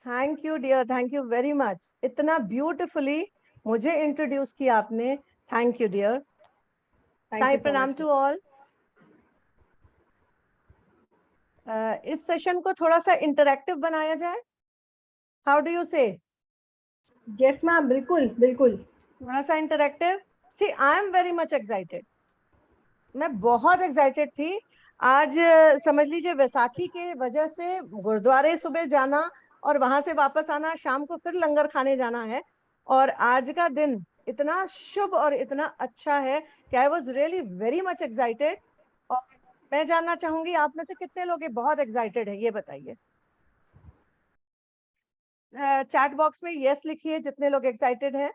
Thank you dear, thank you very much. इतना beautifully मुझे introduce किया आपने, thank you dear. Thank Sai you so प्रणाम much. To all. इस सेशन को थोड़ा सा इंटरैक्टिव बनाया जाए, how do you say? Yes ma'am, बिल्कुल बिल्कुल. थोड़ा सा interactive. See I am very much excited, मैं बहुत एक्साइटेड थी आज। समझ लीजिए वैसाखी के वजह से गुरुद्वारे सुबह जाना और वहां से वापस आना, शाम को फिर लंगर खाने जाना है। और आज का दिन इतना शुभ और इतना अच्छा है कि I was really very much excited. और मैं जानना चाहूंगी आप में से कितने लोग ये बहुत एक्साइटेड है, ये बताइए। चैट बॉक्स में यस लिखिए जितने लोग एक्साइटेड हैं।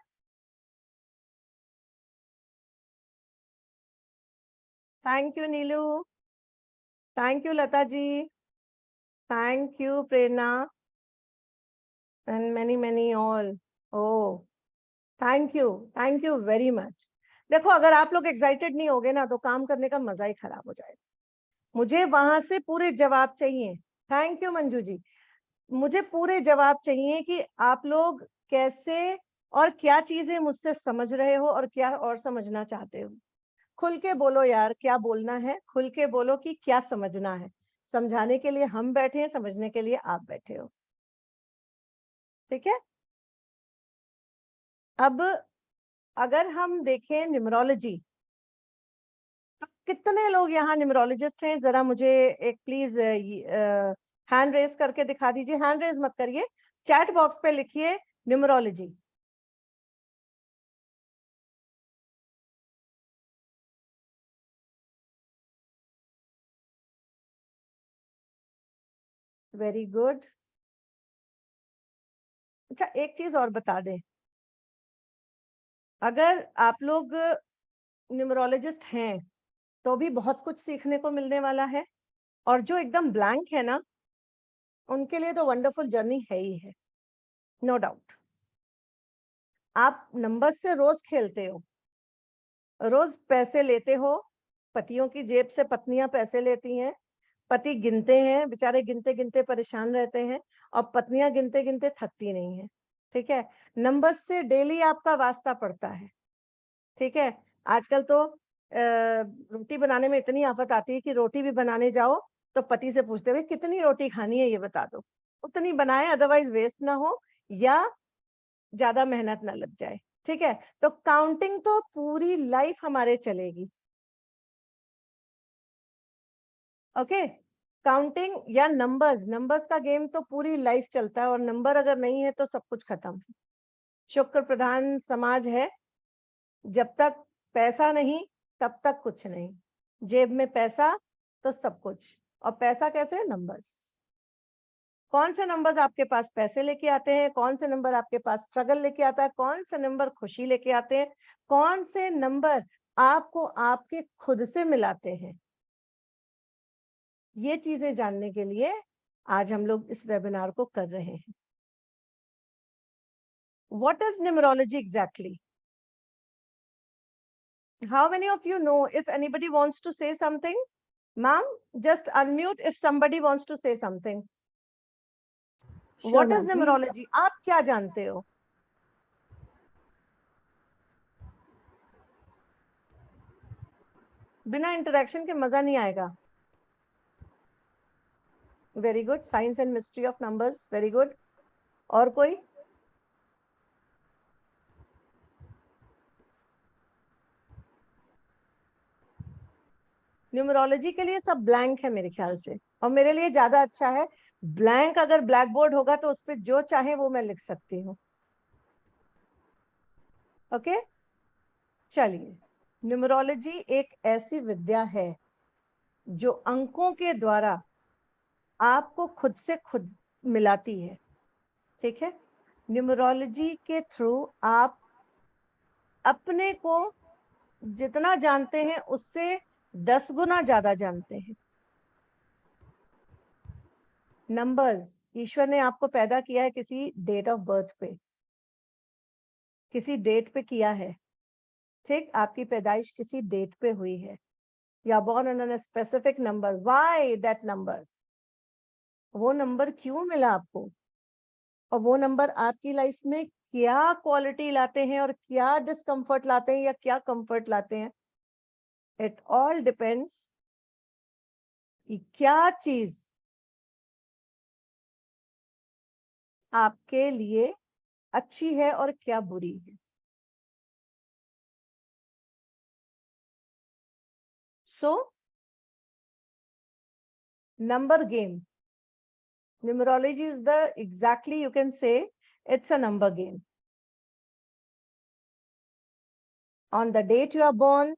Thank you Neelu, thank you Lata ji, thank you Prerna and many many all. Oh thank you very much. देखो अगर आप लोग एक्साइटेड नहीं होगे ना तो काम करने का मजा ही खराब हो जाएगा। मुझे वहां से पूरे जवाब चाहिए। Thank you Manju ji. मुझे पूरे जवाब चाहिए कि आप लोग कैसे और क्या चीजें मुझसे समझ रहे हो और क्या और समझना चाहते हो। खुल के बोलो यार, क्या बोलना है, खुल के बोलो कि क्या समझना है। समझाने के लिए हम बैठे हैं, समझने के लिए आप बैठे हो। ठीक है। अब अगर हम देखें न्यूमरोलॉजी, तो कितने लोग यहाँ न्यूमरोलॉजिस्ट हैं? जरा मुझे एक प्लीज हैंड रेज करके दिखा दीजिए। हैंड रेज मत करिए, चैट बॉक्स पे लिखिए न्यूमरोलॉजी। Very good. अच्छा एक चीज और बता दें, अगर आप लोग न्यूमरोलॉजिस्ट हैं तो भी बहुत कुछ सीखने को मिलने वाला है। और जो एकदम ब्लैंक है ना, उनके लिए तो वंडरफुल जर्नी है ही है, नो डाउट। आप नंबर से रोज खेलते हो, रोज पैसे लेते हो, पतियों की जेब से पत्नियां पैसे लेती हैं, पति गिनते हैं, बेचारे गिनते गिनते परेशान रहते हैं, और पत्नियां गिनते गिनते थकती नहीं है। ठीक है। नंबर से डेली आपका वास्ता पड़ता है। ठीक है। आजकल तो रोटी बनाने में इतनी आफत आती है कि रोटी भी बनाने जाओ तो पति से पूछते हुए कितनी रोटी खानी है ये बता दो, उतनी बनाए अदरवाइज वेस्ट ना हो या ज्यादा मेहनत ना लग जाए। ठीक है। तो काउंटिंग तो पूरी लाइफ हमारे चलेगी। ओके। काउंटिंग या नंबर्स, नंबर्स का गेम तो पूरी लाइफ चलता है, और नंबर अगर नहीं है तो सब कुछ खत्म। शुक्र प्रधान समाज है, जब तक पैसा नहीं तब तक कुछ नहीं। जेब में पैसा तो सब कुछ। और पैसा कैसे? नंबर्स। कौन से नंबर्स आपके पास पैसे लेके आते हैं, कौन से नंबर आपके पास स्ट्रगल लेके आता है, कौन से नंबर खुशी लेके आते हैं, कौन से नंबर आपको आपके खुद से मिलाते हैं, ये चीजें जानने के लिए आज हम लोग इस वेबिनार को कर रहे हैं। What is numerology exactly? How many of you know? If anybody wants to say something, ma'am, just unmute if somebody wants to say something. Sure What is ma'am, please. numerology? आप क्या जानते हो? बिना interaction के मजा नहीं आएगा। Very good. Science and mystery of numbers, very good. और कोई? न्यूमरोलॉजी के लिए सब ब्लैंक है मेरे ख्याल से, और मेरे लिए ज्यादा अच्छा है ब्लैंक। अगर ब्लैक बोर्ड होगा तो उस पर जो चाहे वो मैं लिख सकती हूँ। ओके। चलिए, न्यूमरोलॉजी एक ऐसी विद्या है जो अंकों के द्वारा आपको खुद से खुद मिलाती है। ठीक है। न्यूमरोलॉजी के थ्रू आप अपने को जितना जानते हैं उससे 10 गुना ज्यादा जानते हैं। नंबर्स, ईश्वर ने आपको पैदा किया है किसी डेट ऑफ बर्थ पे, किसी डेट पे किया है। ठीक, आपकी पैदाइश किसी डेट पे हुई है। या born on a specific number, why that number? वो नंबर क्यों मिला आपको? और वो नंबर आपकी लाइफ में क्या क्वालिटी लाते हैं और क्या डिस्कम्फर्ट लाते हैं या क्या कंफर्ट लाते हैं, इट ऑल डिपेंड्स कि क्या चीज आपके लिए अच्छी है और क्या बुरी है. सो number game, numerology is the, exactly you can say it's a number game. On the date you are born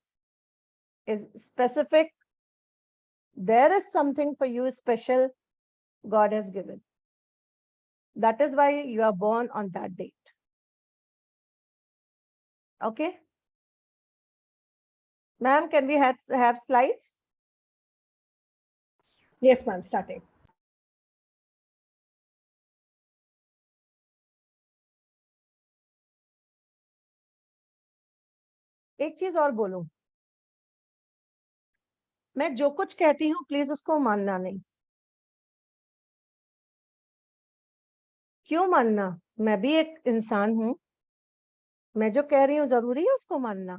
is specific. There is something for you special God has given. That is why you are born on that date. Okay. Ma'am, can we have slides? Yes, ma'am. Starting. एक चीज और बोलूं, मैं जो कुछ कहती हूँ please उसको मानना नहीं. क्यों मानना? मैं भी एक इंसान हूं. मैं जो कह रही हूँ जरूरी है उसको मानना?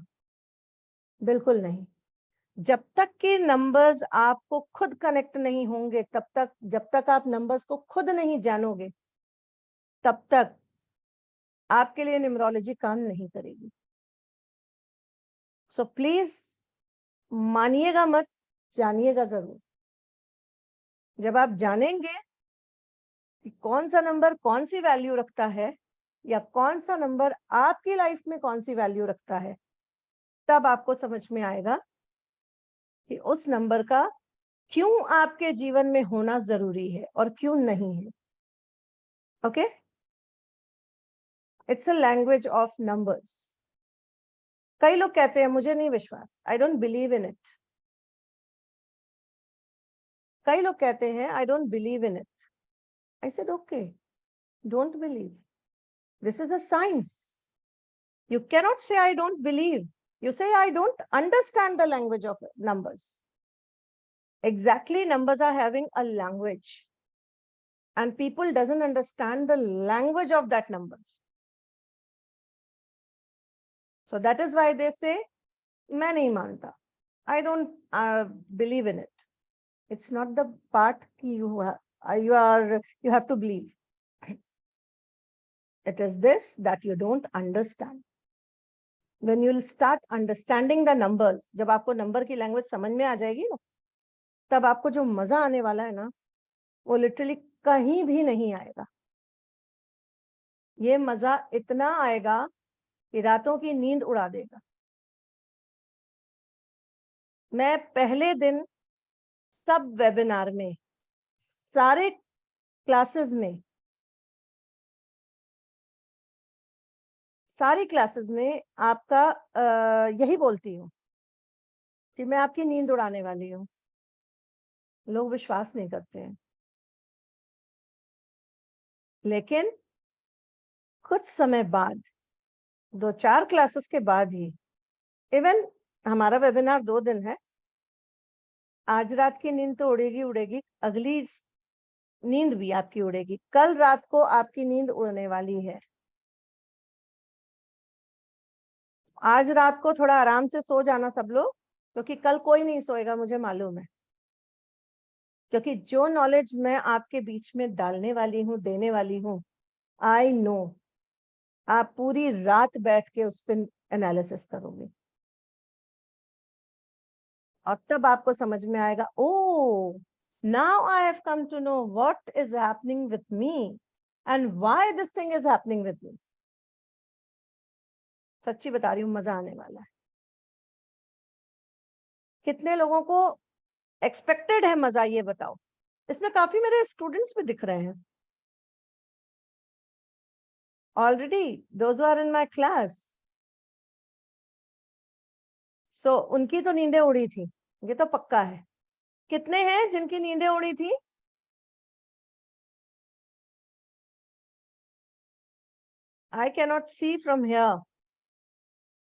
बिल्कुल नहीं. जब तक कि नंबर्स आपको खुद कनेक्ट नहीं होंगे, तब तक, जब तक आप नंबर्स को खुद नहीं जानोगे, तब तक आपके लिए न्यूमरोलॉजी काम नहीं करेगी. सो प्लीज मानिएगा मत, जानिएगा जरूर. जब आप जानेंगे कि कौन सा नंबर कौन सी वैल्यू रखता है या कौन सा नंबर आपकी लाइफ में कौन सी वैल्यू रखता है, तब आपको समझ में आएगा कि उस नंबर का क्यों आपके जीवन में होना जरूरी है और क्यों नहीं है. Okay. It's a language of numbers. कई लोग कहते हैं मुझे नहीं विश्वास, I don't believe in it. कई लोग कहते हैं I don't believe in it. I said okay, don't believe. This is a science. You cannot say I don't believe. You say I don't understand the language of numbers. Exactly, numbers are having a language and people doesn't understand the language of that number. So that is why they say मैं नहीं मानता. I don't believe in it. It's not the part कि you have to believe. It is this that you don't understand. When you will start understanding the numbers, जब आपको number की language समझ में आ जाएगी ना, तब आपको जो मजा आने वाला है ना, वो लिटरली कहीं भी नहीं आएगा. ये मजा इतना आएगा कि रातों की नींद उड़ा देगा. मैं पहले दिन सब वेबिनार में, सारे क्लासेस में, सारी क्लासेस में आपका यही बोलती हूँ कि मैं आपकी नींद उड़ाने वाली हूँ. लोग विश्वास नहीं करते हैं. लेकिन कुछ समय बाद, 2-4 क्लासेस के बाद ही, इवन हमारा वेबिनार 2 दिन है, आज रात की नींद तो उड़ेगी उड़ेगी, अगली नींद भी आपकी उड़ेगी. कल रात को आपकी नींद उड़ने वाली है. आज रात को थोड़ा आराम से सो जाना सब लोग, क्योंकि कल कोई नहीं सोएगा, मुझे मालूम है. क्योंकि जो नॉलेज मैं आपके बीच में डालने वाली हूँ, देने वाली हूँ, आई नो आप पूरी रात बैठ के उस पर एनालिसिस करोगे और तब आपको समझ में आएगा, oh now I have come to know what is happening with me and why this thing is happening with me. सच्ची बता रही हूँ, मजा आने वाला है. कितने लोगों को एक्सपेक्टेड है मजा, ये बताओ. इसमें काफी मेरे स्टूडेंट्स भी दिख रहे हैं already, those are in my class. So उनकी तो नींदें उड़ी थी, ये तो पक्का है. कितने हैं जिनकी नींदें उड़ी थी? I cannot see from here.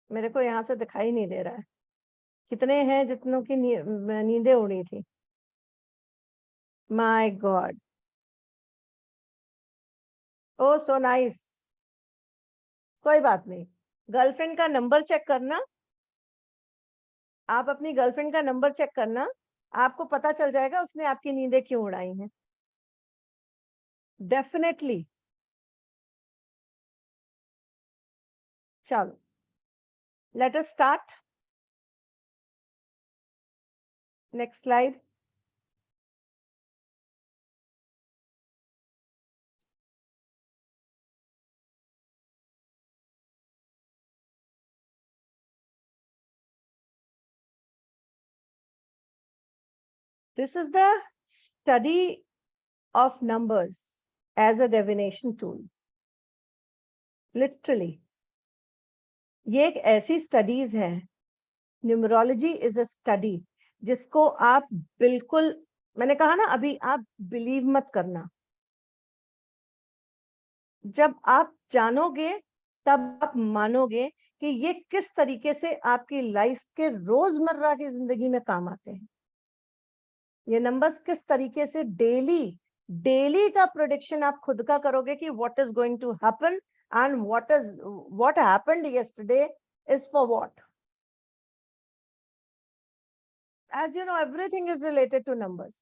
मेरे को यहाँ से दिखाई नहीं दे रहा है. कितने हैं जितनों की नींदें उड़ी थी? My god. Oh so nice, कोई बात नहीं। गर्लफ्रेंड का नंबर चेक करना, आप अपनी गर्लफ्रेंड का नंबर चेक करना, आपको पता चल जाएगा उसने आपकी नींदें क्यों उड़ाई हैं। डेफिनेटली। चलो, let us start. Next slide. This is the study of numbers as a divination tool. Literally, ये एक ऐसी स्टडीज है, न्यूमरोलॉजी इज अ स्टडी जिसको आप बिल्कुल, मैंने कहा ना अभी, आप बिलीव मत करना। जब आप जानोगे तब आप मानोगे कि ये किस तरीके से आपकी लाइफ के रोजमर्रा की जिंदगी में काम आते हैं। ये नंबर्स किस तरीके से डेली डेली का प्रोडिक्शन आप खुद का करोगे कि what is going to happen and what happened yesterday is for what. As you know, everything is related to numbers.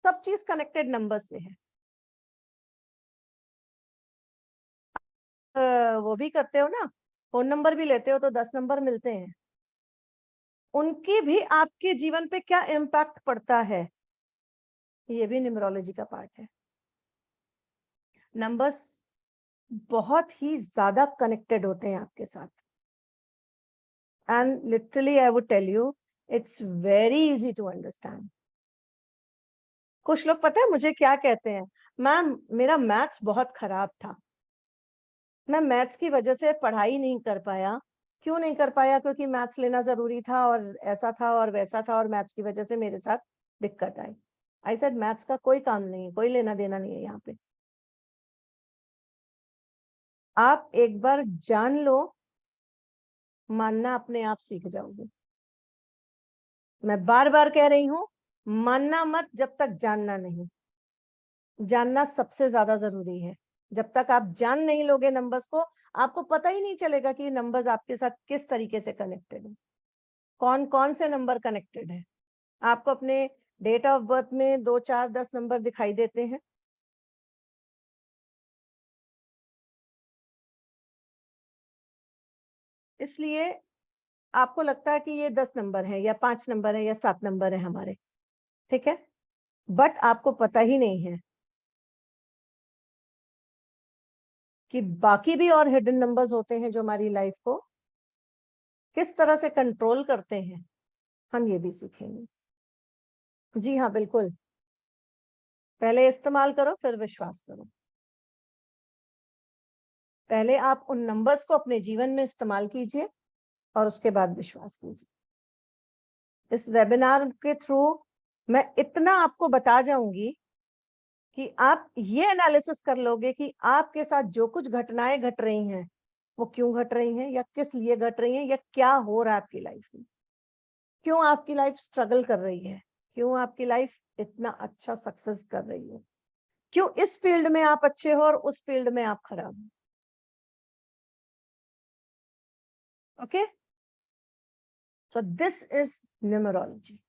सब चीज कनेक्टेड नंबर से है। वो भी करते हो ना, फोन नंबर भी लेते हो तो 10 नंबर मिलते हैं, उनकी भी आपके जीवन पे क्या इम्पैक्ट पड़ता है, ये भी न्यूमरोलॉजी का पार्ट है। नंबर्स बहुत ही ज्यादा कनेक्टेड होते हैं आपके साथ, and literally I would tell you it's very easy to understand. कुछ लोग पता है मुझे क्या कहते हैं, मैम मेरा मैथ्स बहुत खराब था, मैं मैथ्स की वजह से पढ़ाई नहीं कर पाया। क्यों नहीं कर पाया? क्योंकि मैथ्स लेना जरूरी था और ऐसा था और वैसा था और मैथ्स की वजह से मेरे साथ दिक्कत आई। आई सेड मैथ्स का कोई काम नहीं है, कोई लेना देना नहीं है यहाँ पे। आप एक बार जान लो, मानना अपने आप सीख जाओगे। मैं बार बार कह रही हूँ, मानना मत जब तक जानना नहीं। जानना सबसे ज्यादा जरूरी है। जब तक आप जान नहीं लोगे नंबर्स को, आपको पता ही नहीं चलेगा कि नंबर्स आपके साथ किस तरीके से कनेक्टेड है, कौन कौन से नंबर कनेक्टेड है। आपको अपने डेट ऑफ बर्थ में 2 4 10 नंबर दिखाई देते हैं, इसलिए आपको लगता है कि ये 10 नंबर है या 5 नंबर है या 7 नंबर है हमारे, ठीक है, बट आपको पता ही नहीं है कि बाकी भी और हिडन नंबर्स होते हैं जो हमारी लाइफ को किस तरह से कंट्रोल करते हैं, हम ये भी सीखेंगे। जी हाँ, बिल्कुल। पहले इस्तेमाल करो फिर विश्वास करो। पहले आप उन नंबर्स को अपने जीवन में इस्तेमाल कीजिए और उसके बाद विश्वास कीजिए। इस वेबिनार के थ्रू मैं इतना आपको बता जाऊंगी कि आप ये एनालिसिस कर लोगे कि आपके साथ जो कुछ घटनाएं घट रही हैं वो क्यों घट रही हैं, या किस लिए घट रही हैं, या क्या हो रहा है आपकी लाइफ में, क्यों आपकी लाइफ स्ट्रगल कर रही है, क्यों आपकी लाइफ इतना अच्छा सक्सेस कर रही है, क्यों इस फील्ड में आप अच्छे हो और उस फील्ड में आप खराब हो। Okay, so this is numerology.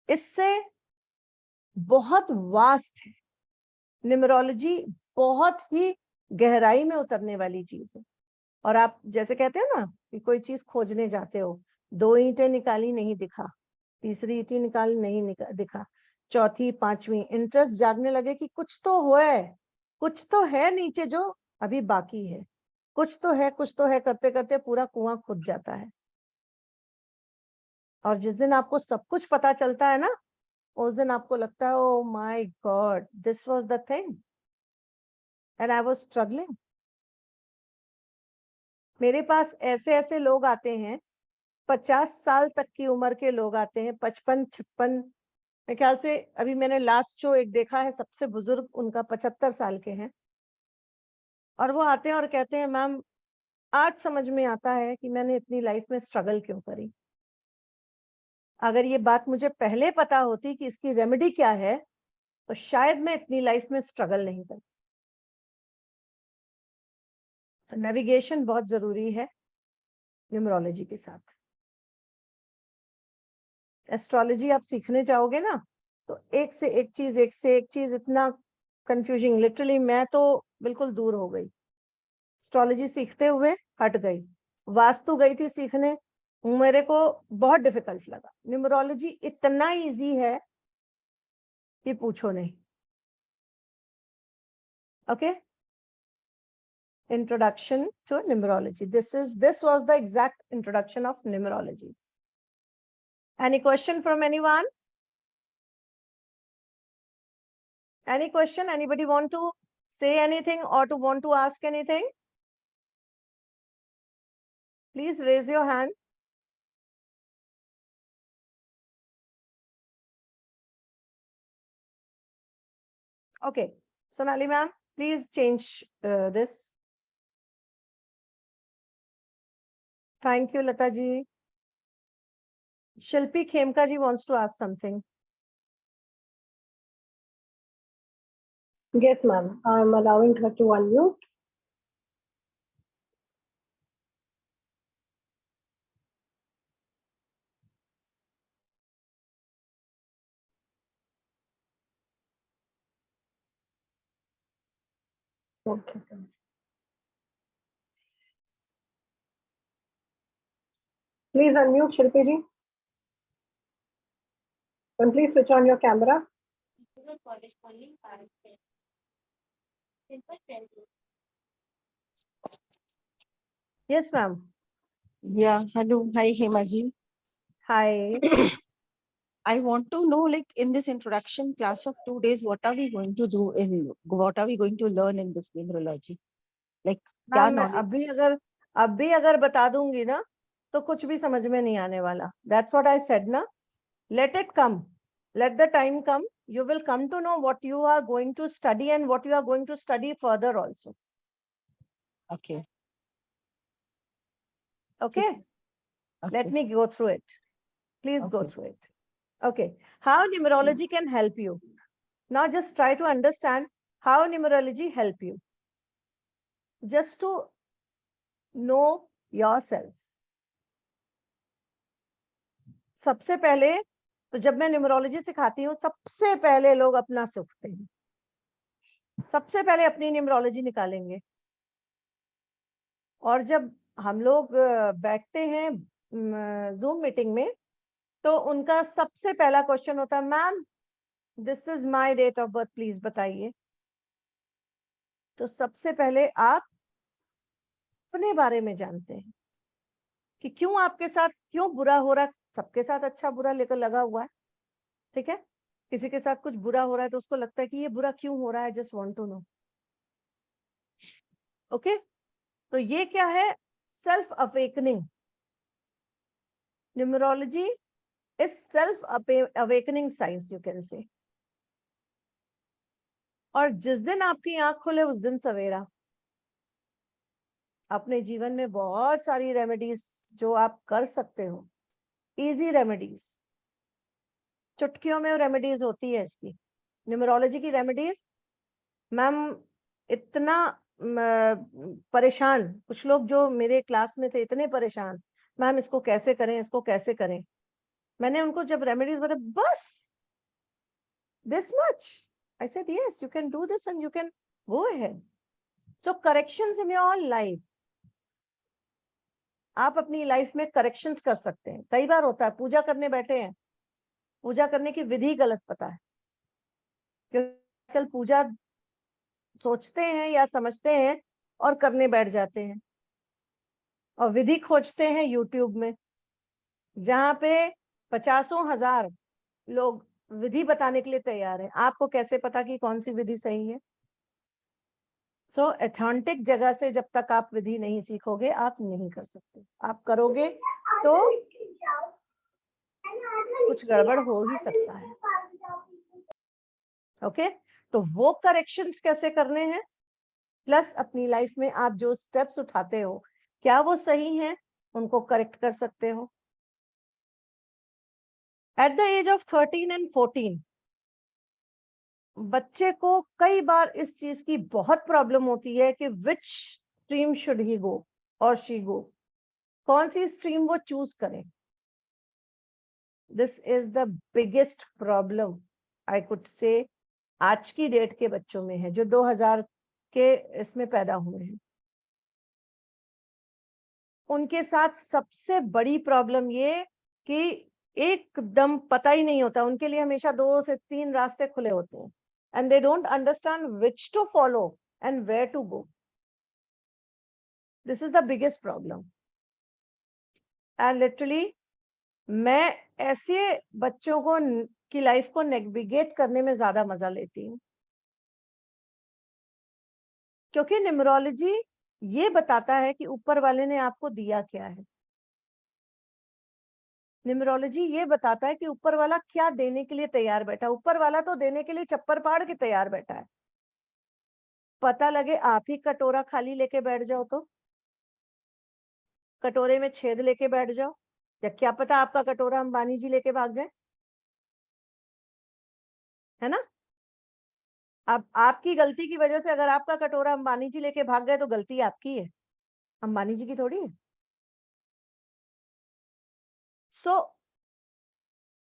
इससे बहुत वास्ट है न्यूमरोलॉजी, बहुत ही गहराई में उतरने वाली चीज है। और आप जैसे कहते हो ना कि कोई चीज खोजने जाते हो, 2 ईंटें निकाली नहीं दिखा, तीसरी ईंटें निकाली नहीं दिखा, चौथी पांचवी, इंटरेस्ट जागने लगे कि कुछ तो हो है, कुछ तो है नीचे जो अभी बाकी है, कुछ तो है, कुछ तो है, करते करते पूरा कुआं खुद जाता है। और जिस दिन आपको सब कुछ पता चलता है ना, उस दिन आपको लगता है oh my God, this was the thing and I was struggling. मेरे पास ऐसे ऐसे लोग आते हैं, 50 साल तक की उम्र के लोग आते हैं, 55 56, मेरे ख्याल से अभी मैंने लास्ट जो एक देखा है सबसे बुजुर्ग उनका 75 साल के हैं, और वो आते हैं और कहते हैं मैम आज समझ में आता है कि मैंने इतनी लाइफ में स्ट्रगल क्यों करी। अगर ये बात मुझे पहले पता होती कि इसकी रेमेडी क्या है तो शायद मैं इतनी लाइफ में स्ट्रगल नहीं कर। तो नेविगेशन बहुत जरूरी है न्यूमरोलॉजी के साथ। एस्ट्रोलॉजी आप सीखने जाओगे ना, तो एक से एक चीज, एक से एक चीज, इतना कंफ्यूजिंग, लिटरली मैं तो बिल्कुल दूर हो गई। एस्ट्रोलॉजी सीखते हुए हट गई, वास्तु गई थी सीखने, मेरे को बहुत डिफिकल्ट लगा। न्यूमरोलॉजी इतना इजी है कि पूछो नहीं। Okay, introduction to numerology. This was the exact introduction of numerology. Any question from anyone? Any question? Anybody want to say anything or to want to ask anything? Please raise your hand. Okay, Sonali ma'am, please change this. Thank you, Lata ji. Shilpi Khemka ji wants to ask something. Yes, ma'am. I'm allowing her to unmute. Okay. Please unmute, Shilpi ji. And please switch on your camera. Yes, ma'am. Yeah, hello. Hi, Hema ji. Hi. I want to know, like, in this introduction class of 2 days, what are we going to do what are we going to learn in this numerology? Like, क्या ma'am मैं knowledge? अभी अगर बता दूंगी ना, तो कुछ भी समझ में नहीं आने वाला। That's what I said ना, let it come, let the time come, you will come to know what you are going to study and what you are going to study further also. Okay. Okay, Okay. let me go through it. Please go Okay. through it. Okay, how numerology can help you. Now just try to understand how numerology help you. Just to know yourself. सबसे पहले तो जब मैं numerology सिखाती हूँ, सबसे पहले लोग अपना सीखते हैं, सबसे पहले अपनी न्यूमरोलॉजी निकालेंगे। और जब हम लोग बैठते हैं जूम मीटिंग में, तो उनका सबसे पहला क्वेश्चन होता है, ma'am this is my date of birth, please बताइए। तो सबसे पहले आप अपने बारे में जानते हैं कि क्यों आपके साथ क्यों बुरा हो रहा है। सबके साथ अच्छा बुरा लेकर लगा हुआ है, ठीक है। किसी के साथ कुछ बुरा हो रहा है तो उसको लगता है कि ये बुरा क्यों हो रहा है, just want to know. Okay, तो ये क्या है, self awakening. Numerology is self awakening science, you can say. और जिस दिन आपकी आंख खुले उस दिन सवेरा। अपने जीवन में बहुत सारी रेमेडीज जो आप कर सकते हो, इजी रेमेडीज, चुटकियों में रेमेडीज होती है इसकी। न्यूमरोलॉजी की रेमेडीज मैम इतना परेशान, कुछ लोग जो मेरे क्लास में थे इतने परेशान, मैम इसको कैसे करें, इसको कैसे करें। मैंने उनको जब रेमेडीज बताया, बस this much, I said yes, you can do this and you can go ahead. So corrections in your life, आप अपनी लाइफ में करेक्शंस कर सकते हैं। कई बार होता है पूजा करने बैठे हैं, पूजा करने की विधि गलत पता है, क्योंकि आजकल पूजा सोचते हैं या समझते हैं और करने बैठ जाते हैं, और विधि खोजते हैं यूट्यूब में, जहां पे 50,000 लोग विधि बताने के लिए तैयार है। आपको कैसे पता कि कौन सी विधि सही है। तो एथेंटिक जगह से जब तक आप विधि नहीं सीखोगे, आप नहीं कर सकते। आप करोगे तो कुछ गड़बड़ हो ही सकता है। ओके, तो वो करेक्शंस कैसे करने हैं, प्लस अपनी लाइफ में आप जो स्टेप्स उठाते हो, क्या वो सही हैं, उनको करेक्ट कर सकते हो। At the age of 13 and 14, बच्चे को कई बार इस चीज की बहुत प्रॉब्लम होती है कि विच स्ट्रीम शुड ही गो और शी गो, कौन सी स्ट्रीम वो चूज करें. This is the biggest problem I could say आज की डेट के बच्चों में है, जो 2000 के इसमें पैदा हुए हैं. उनके साथ सबसे बड़ी प्रॉब्लम ये कि एकदम पता ही नहीं होता, उनके लिए हमेशा 2 से 3 रास्ते खुले होते हैं, and they don't understand which to follow and where to go. This is the biggest problem. And literally मैं ऐसे बच्चों को की लाइफ को नेविगेट करने में ज्यादा मजा लेती हूँ, क्योंकि न्यूमरोलॉजी ये बताता है कि ऊपर वाले ने आपको दिया क्या है. न्यूमरोलॉजी ये बताता है कि ऊपर वाला क्या देने के लिए तैयार बैठा है. ऊपर वाला तो देने के लिए चप्पर पाड़ के तैयार बैठा है. पता लगे आप ही कटोरा खाली लेके बैठ जाओ, तो कटोरे में छेद लेके बैठ जाओ, या क्या पता आपका कटोरा अंबानी जी लेके भाग जाए, है ना. अब आपकी गलती की वजह से अगर आपका कटोरा अंबानी जी लेके भाग गए तो गलती आपकी है, अंबानी जी की थोड़ी है. सो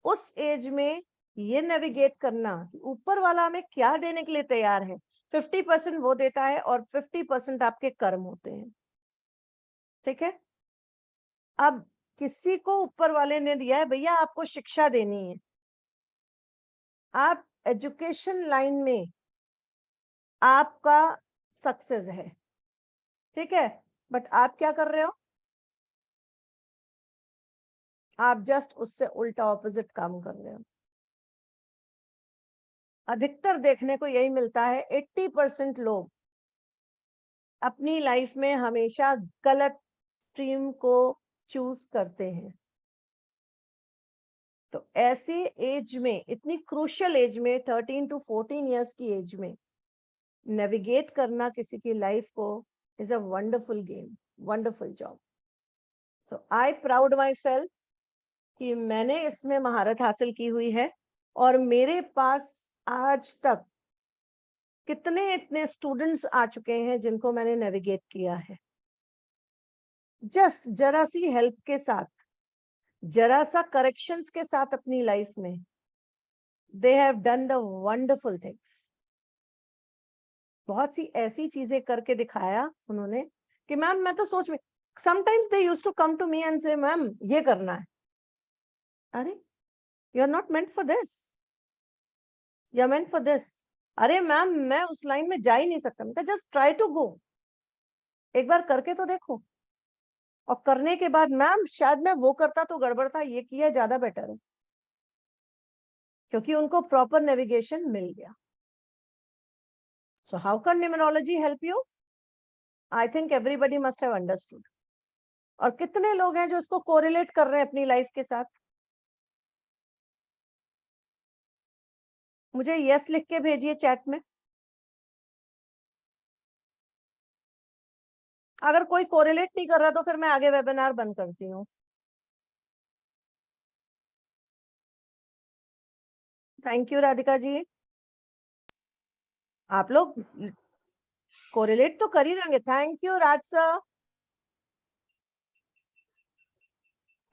उस एज में ये नेविगेट करना कि ऊपर वाला हमें क्या देने के लिए तैयार है, 50% वो देता है और 50% आपके कर्म होते हैं. ठीक है. अब किसी को ऊपर वाले ने दिया है, भैया आपको शिक्षा देनी है, आप एजुकेशन लाइन में आपका सक्सेस है, ठीक है, बट आप क्या कर रहे हो, आप जस्ट उससे उल्टा ऑपोजिट काम कर रहे हो. अधिकतर देखने को यही मिलता है, 80% लोग अपनी लाइफ में हमेशा गलत स्ट्रीम को चूज करते हैं. तो ऐसी एज में, इतनी क्रूशियल एज में, 13 to 14 इयर्स की एज में नेविगेट करना किसी की लाइफ को is a wonderful game, wonderful job. So I proud my self कि मैंने इसमें महारत हासिल की हुई है, और मेरे पास आज तक कितने इतने स्टूडेंट्स आ चुके हैं जिनको मैंने नेविगेट किया है, जस्ट जरा सी हेल्प के साथ, जरा सा करेक्शंस के साथ अपनी लाइफ में. They have done the wonderful things. बहुत सी ऐसी चीजें करके दिखाया उन्होंने कि मैम मैं तो सोच में, sometimes they used to come to me and say ma'am ये करना है. अरे you are not meant for this, you are meant for this. अरे मैम मैं उस लाइन में जा ही नहीं सकता. मैं जस्ट ट्राई टू गो, एक बार करके तो देखो. और करने के बाद मैम शायद मैं वो करता तो गड़बड़ था, ये किया ज्यादा बेटर है, क्योंकि उनको प्रॉपर नेविगेशन मिल गया. So how can numerology help you? I think everybody must have understood. और कितने लोग हैं जो इसको कोरिलेट कर रहे हैं अपनी लाइफ के साथ? मुझे यस लिख के भेजिए चैट में. अगर कोई कोरिलेट नहीं कर रहा तो फिर मैं आगे वेबिनार बंद करती हूँ. Thank you Radhika ji. आप लोग कोरिलेट तो कर ही रहेंगे. Thank you Raj sir,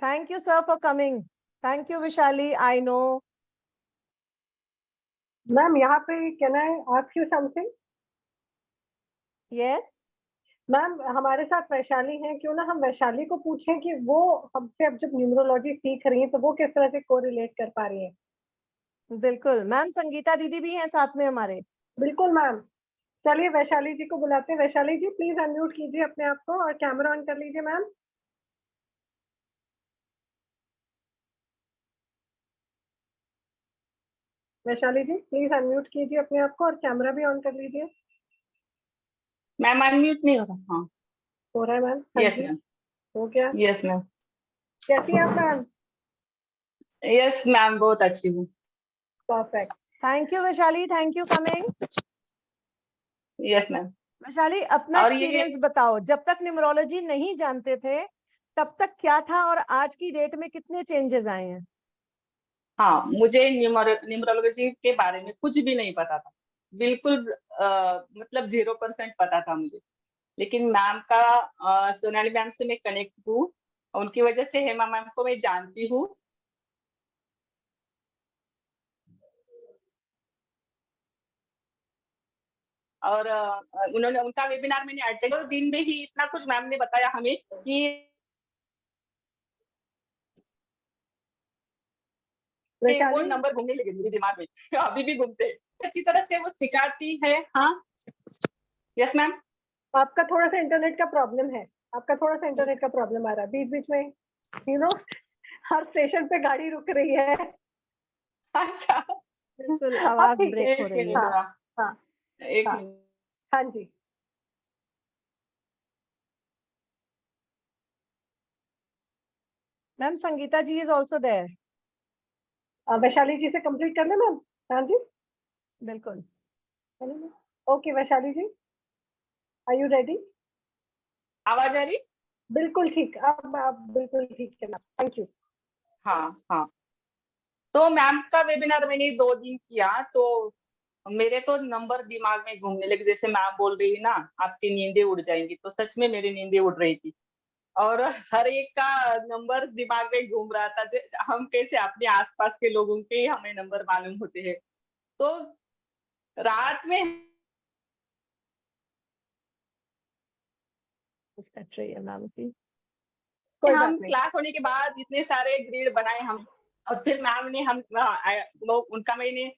thank you sir for coming. Thank you Vishali. I know ma'am यहाँ पे can I ask you something? Yes. Ma'am हमारे साथ वैशाली हैं, क्यों ना हम वैशाली को पूछें कि वो हमसे अब जब न्यूमरोलॉजी सीख रही हैं तो वो किस तरह से कोरिलेट कर पा रही हैं. बिल्कुल मैम, संगीता दीदी भी हैं साथ में हमारे. बिल्कुल मैम. चलिए वैशाली जी को बुलाते हैं. वैशाली जी प्लीज अनम्यूट कीजिए अपने आप को और कैमरा ऑन कर लीजिए ma'am. Vaishali ji please unmute कीजिए अपने आप को और कैमरा भी ऑन कर लीजिए. मैम अनम्यूट नहीं हो रहा. हाँ हो रहा है मैम. Yes ma'am. हो गया. Yes ma'am. कैसी हैं आप मैम? यस मैम बहुत अच्छी हूँ. Perfect. Thank you Vaishali, thank you coming. Yes ma'am. Vaishali अपना और ये- एक्सपीरियंस बताओ, जब तक न्यूमरोलॉजी नहीं जानते थे तब तक क्या था और आज की डेट में कितने चेंजेस आए हैं? हाँ, मुझे न्यूमरोलॉजी के बारे में कुछ भी नहीं पता था, बिल्कुल मतलब 0% पता था मुझे। लेकिन मैम का सोनाली मैम से मैं कनेक्ट हूँ, उनकी वजह से हेमा मैम को मैं जानती हूँ। और उन्होंने उनका वेबिनार मैंने अटेंड, 2 दिन में ही इतना कुछ मैम ने बताया हमें कि वो वैशाली, नंबर घूमने लगे मेरे दिमाग में, अभी भी घूमते हैं। अच्छी तरह से वो सिखाती है। हाँ, यस मैम। आपका थोड़ा सा इंटरनेट का प्रॉब्लम है, आपका थोड़ा सा इंटरनेट का प्रॉब्लम आ रहा है बीच-बीच में, यू नो हर स्टेशन पे गाड़ी रुक रही है। अच्छा, बिल्कुल अब आवाज ठीक है। ब्रेक हो एक रही मिनट, है। हाँ, हाँ, एक हाँ, मिनट। हाँ जी। Ma'am Sangeeta ji is also there. Vaishali ji से कंप्लीट कर लें मैम? हाँ जी, बिल्कुल। Okay Vaishali ji, are you ready? आवाज आ रही? बिल्कुल ठीक, अब आप बिल्कुल ठीक है मैम, थैंक यू। हाँ, हाँ। तो मैम का वेबिनार मैंने 2 दिन किया, तो मेरे तो नंबर दिमाग में घूमने लगे। जैसे मैम बोल रही है ना, आपकी नींदें उड़ जाएँगी, तो सच में मेरी नींदें उड़ रही थी। और हर एक का नंबर दिमाग में घूम रहा था। हम कैसे अपने आस-पास के लोगों के हमें नंबर मालूम होते हैं। तो रात में कट रही है मैम की। कोई हम बात नहीं। क्लास होने के बाद इतने सारे ग्रिड बनाए हम, और फिर मैम ने हम वो उनका मैंने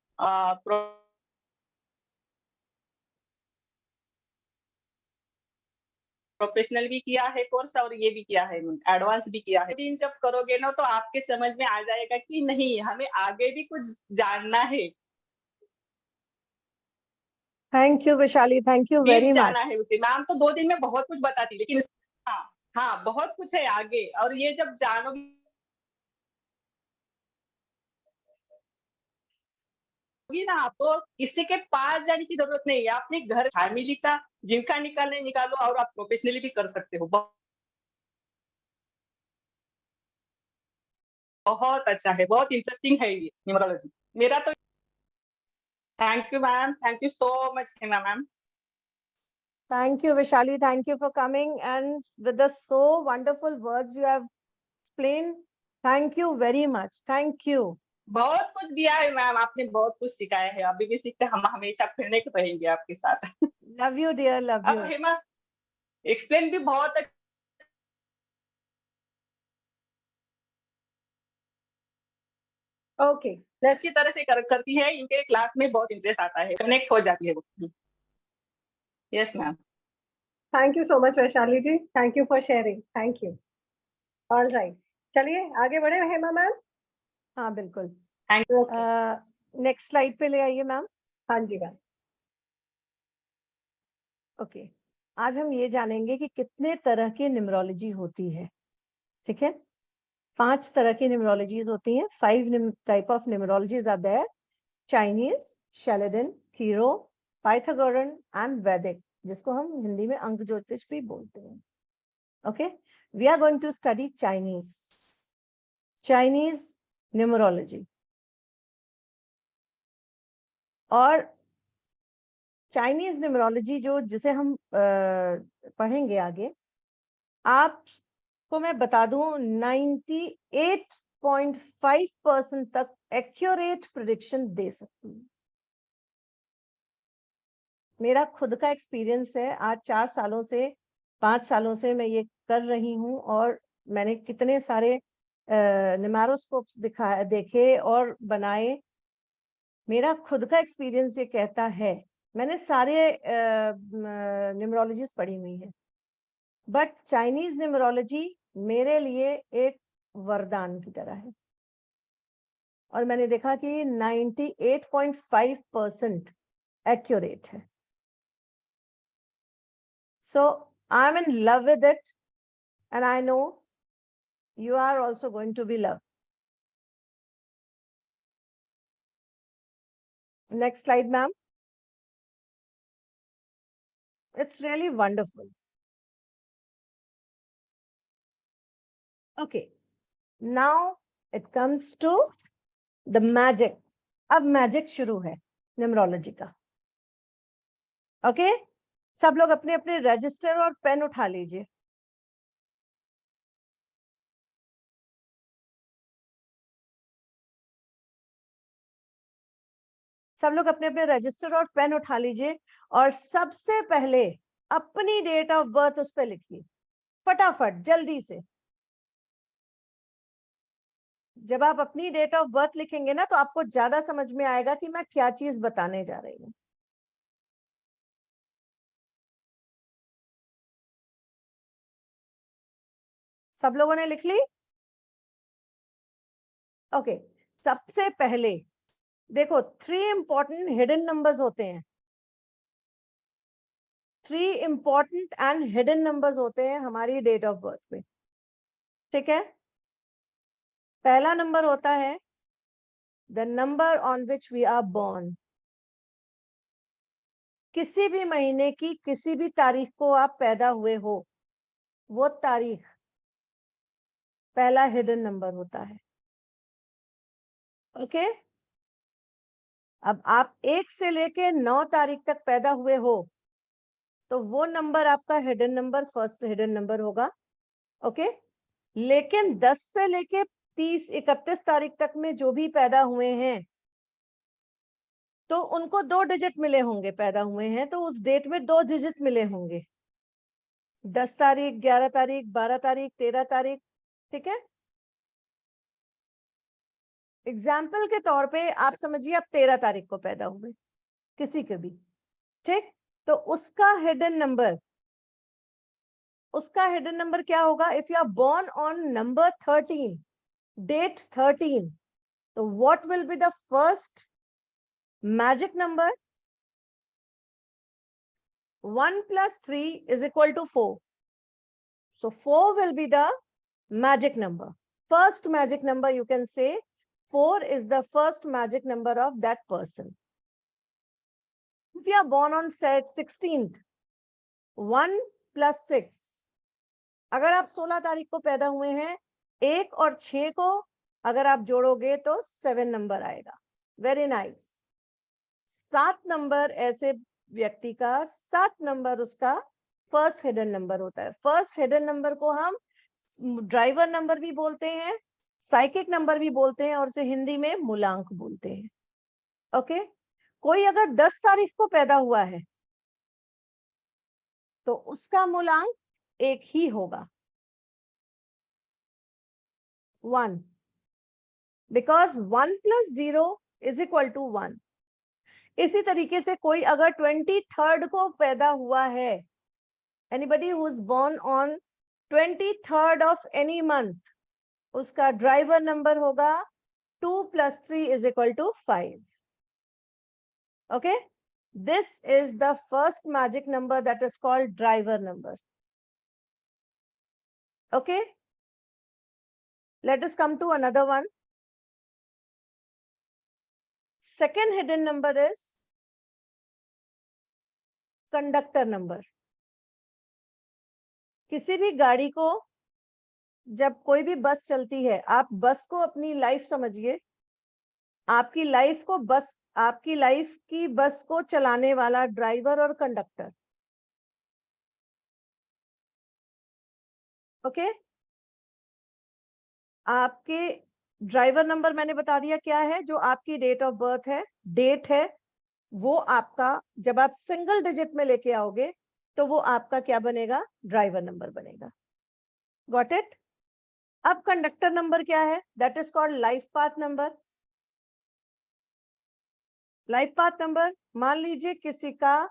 प्रोफेशनल भी किया है कोर्स, और ये भी किया है, एडवांस भी किया है। दिन जब करोगे ना, तो आपके समझ में आ जाएगा कि नहीं, हमें आगे भी कुछ जानना है, thank you Vaishali, thank you deep very जाना मच। है उसे। मैम तो 2 दिन में बहुत कुछ बताती, लेकिन हाँ, हाँ, बहुत कुछ है आगे, और ये जब जानोगे ना आप, तो किसी के पास जाने की ज़रूरत नहीं है। अपने घर फैमिली का जिनका निकालना है निकालो, और आप प्रोफेशनली भी कर सकते हो। बहुत अच्छा है, बहुत इंटरेस्टिंग है ये न्यूमरोलॉजी। मेरा तो thank you ma'am, thank you so much Hema ma'am. Thank you, Vishali. Thank you for coming and with the so wonderful words you have explained. Thank you very much. Thank you. बहुत कुछ दिया है ma'am, आपने बहुत कुछ सिखाया है, अभी भी सीखते, हम हमेशा फिरने को रहेंगे आपके साथ। Love you, dear. Love अब you. हेमा एक्सप्लेन भी बहुत ओके, लेट्स अच्छी तरह से करती है, इनके क्लास में बहुत इंटरेस्ट आता है, कनेक्ट हो जाती है वो। Yes ma'am. Thank you so much Vaishali ji, thank you for sharing, thank you. All right, चलिए आगे बढ़े हेमा मैम। हाँ बिल्कुल। ओके, नेक्स्ट स्लाइड पे ले आइए मैम। हाँ जी मैम। ओके, आज हम ये जानेंगे कि कितने तरह की न्यूमरोलॉजी होती है। ठीक है, 5 तरह की न्यूमरोलॉजीज होती हैं। 5 type of numerologies are there: Chinese, Chaldean, Cheiro, Pythagorean and Vedic, जिसको हम हिंदी में अंक ज्योतिष भी बोलते हैं। Okay, we are going to study Chinese numerology. और चाइनीज न्यूमरोलॉजी जिसे हम पढ़ेंगे आगे, आपको मैं बता दूं 98.5% तक एक्यूरेट प्रिडिक्शन दे सकती हूँ। मेरा खुद का एक्सपीरियंस है, आज 4 सालों से 5 सालों से मैं ये कर रही हूँ, और मैंने कितने सारे न्यूमेरोस्कोप्स देखे और बनाए। मेरा खुद का एक्सपीरियंस ये कहता है, मैंने सारे न्यूमरोलॉजीज पढ़ी हुई है, बट चाइनीज न्यूमरोलॉजी मेरे लिए एक वरदान की तरह है। और मैंने देखा कि 98.5% एक्यूरेट है। So I'm in love with it, and I know you are also going to be loved. Next slide, ma'am. It's really wonderful. Okay, now it comes to the magic. अब मैजिक शुरू है numerology का। Okay, सब लोग अपने अपने register और pen उठा लीजिए। सब लोग अपने अपने रजिस्टर और पेन उठा लीजिए और सबसे पहले अपनी डेट ऑफ बर्थ उस पर लिखिए, फटाफट जल्दी से। जब आप अपनी डेट ऑफ बर्थ लिखेंगे ना, तो आपको ज्यादा समझ में आएगा कि मैं क्या चीज बताने जा रही हूँ। सब लोगों ने लिख ली? ओके, सबसे पहले देखो 3 इंपॉर्टेंट हिडन नंबर्स होते हैं। 3 इंपॉर्टेंट एंड हिडन नंबर्स होते हैं हमारी डेट ऑफ बर्थ में, ठीक है। पहला नंबर होता है the number on which we are born. किसी भी महीने की किसी भी तारीख को आप पैदा हुए हो, वो तारीख पहला हिडन नंबर होता है। ओके, अब आप 1 से लेके 9 तारीख तक पैदा हुए हो, तो वो नंबर आपका hidden number, first hidden number होगा। ओके, लेकिन 10 से लेके 30-31 तारीख तक में जो भी पैदा हुए हैं, तो उनको 2 डिजिट मिले होंगे। पैदा हुए हैं तो उस डेट में 2 डिजिट मिले होंगे, 10 तारीख, 11 तारीख, 12 तारीख, 13 तारीख, ठीक है। एग्जाम्पल के तौर पे आप समझिए आप 13 तारीख को पैदा हुए, किसी के भी, ठीक। तो उसका हिडन नंबर क्या होगा? If you are born on number 13, date 13, तो what will be the first magic number? 1 + 3 = 4. So 4 will be the magic number. First magic number, you can say 4 is the first magic number of that person. If you are born on 16th, 1 + 6. अगर आप 16 तारीख को पैदा हुए हैं, 1 और 6 को अगर आप जोड़ोगे तो 7 नंबर आएगा। Very nice. 7 नंबर ऐसे व्यक्ति का, 7 नंबर उसका फर्स्ट हिडन नंबर होता है। फर्स्ट हिडन नंबर को हम ड्राइवर नंबर भी बोलते हैं, साइकिक नंबर भी बोलते हैं, और उसे हिंदी में मूलांक बोलते हैं। ओके, कोई अगर 10 तारीख को पैदा हुआ है तो उसका मूलांक 1 ही होगा, 1, बिकॉज 1 + 0 = 1। इसी तरीके से कोई अगर 23rd को पैदा हुआ है, anybody who is born on 23rd of any month, उसका ड्राइवर नंबर होगा 2 + 3 = 5. Okay, this is the first magic number that is called driver number. Okay, let us come to another one. Second hidden number is conductor number. किसी भी गाड़ी को, जब कोई भी बस चलती है, आप बस को अपनी लाइफ समझिए, आपकी लाइफ को बस, आपकी लाइफ की बस को चलाने वाला ड्राइवर और कंडक्टर। ओके, आपके ड्राइवर नंबर मैंने बता दिया क्या है, जो आपकी डेट ऑफ बर्थ है, डेट है, वो आपका जब आप सिंगल डिजिट में लेके आओगे तो वो आपका क्या बनेगा? ड्राइवर नंबर बनेगा। Got it? अब कंडक्टर नंबर क्या है? That is called life path number. Life path number, मान लीजिए किसी का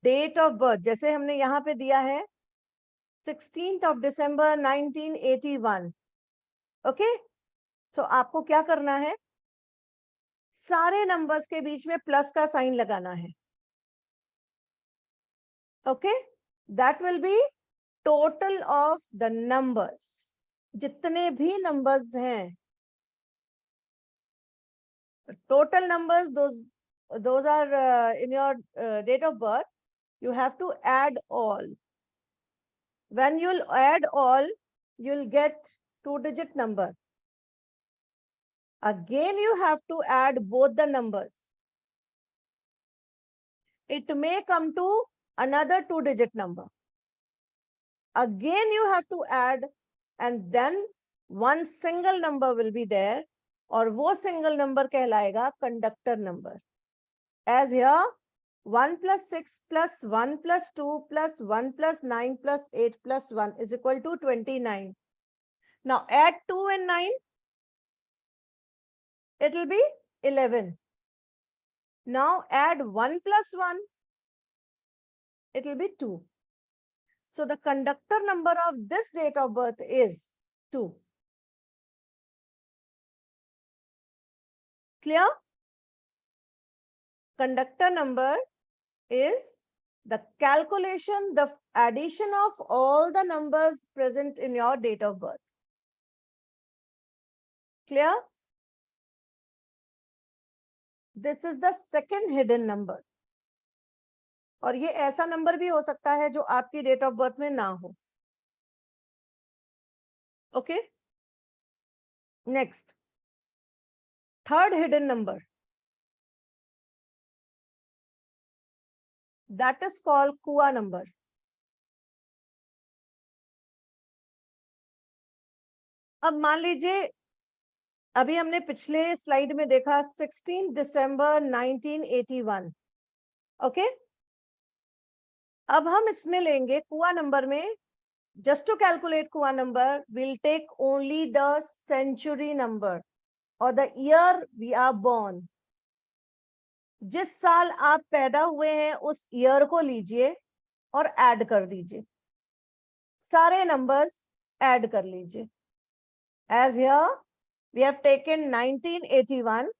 डेट ऑफ बर्थ, जैसे हमने यहाँ पे दिया है 16 December 1981। ओके, तो आपको क्या करना है? सारे नंबर्स के बीच में प्लस का साइन लगाना है। Okay, that will B total of the numbers. जितने भी नंबर्स हैं, total numbers, those are in your date of birth, you have to add all. When you'll add all, you'll get 2-digit number. Again, you have to add both the numbers. It may come to another 2-digit number. Again, you have to add, and then one single number will be there, और वो single number कहलाएगा conductor number. As here, 1 plus 6 plus 1 plus 2 plus 1 plus 9 plus 8 plus 1 is equal to 29. Now add 2 and 9. It will be 11. Now add 1 plus 1. It will be 2. So the conductor number of this date of birth is 2. Clear? Conductor number is the calculation, the addition of all the numbers present in your date of birth. Clear? This is the second hidden number. और ये ऐसा number भी हो सकता है जो आपकी date of birth में ना हो. Okay, next, third hidden number, that is called कुआ नंबर. अब मान लीजिए, अभी हमने पिछले स्लाइड में देखा 16 दिसंबर 1981. ओके, अब हम इसमें लेंगे कुआ नंबर में, just to calculate Kua number, we'll take only the century number or the year we are born. जिस साल आप पैदा हुए हैं उस ईयर को लीजिए और ऐड कर दीजिए, सारे नंबर्स ऐड कर लीजिए. As here we have taken 1981,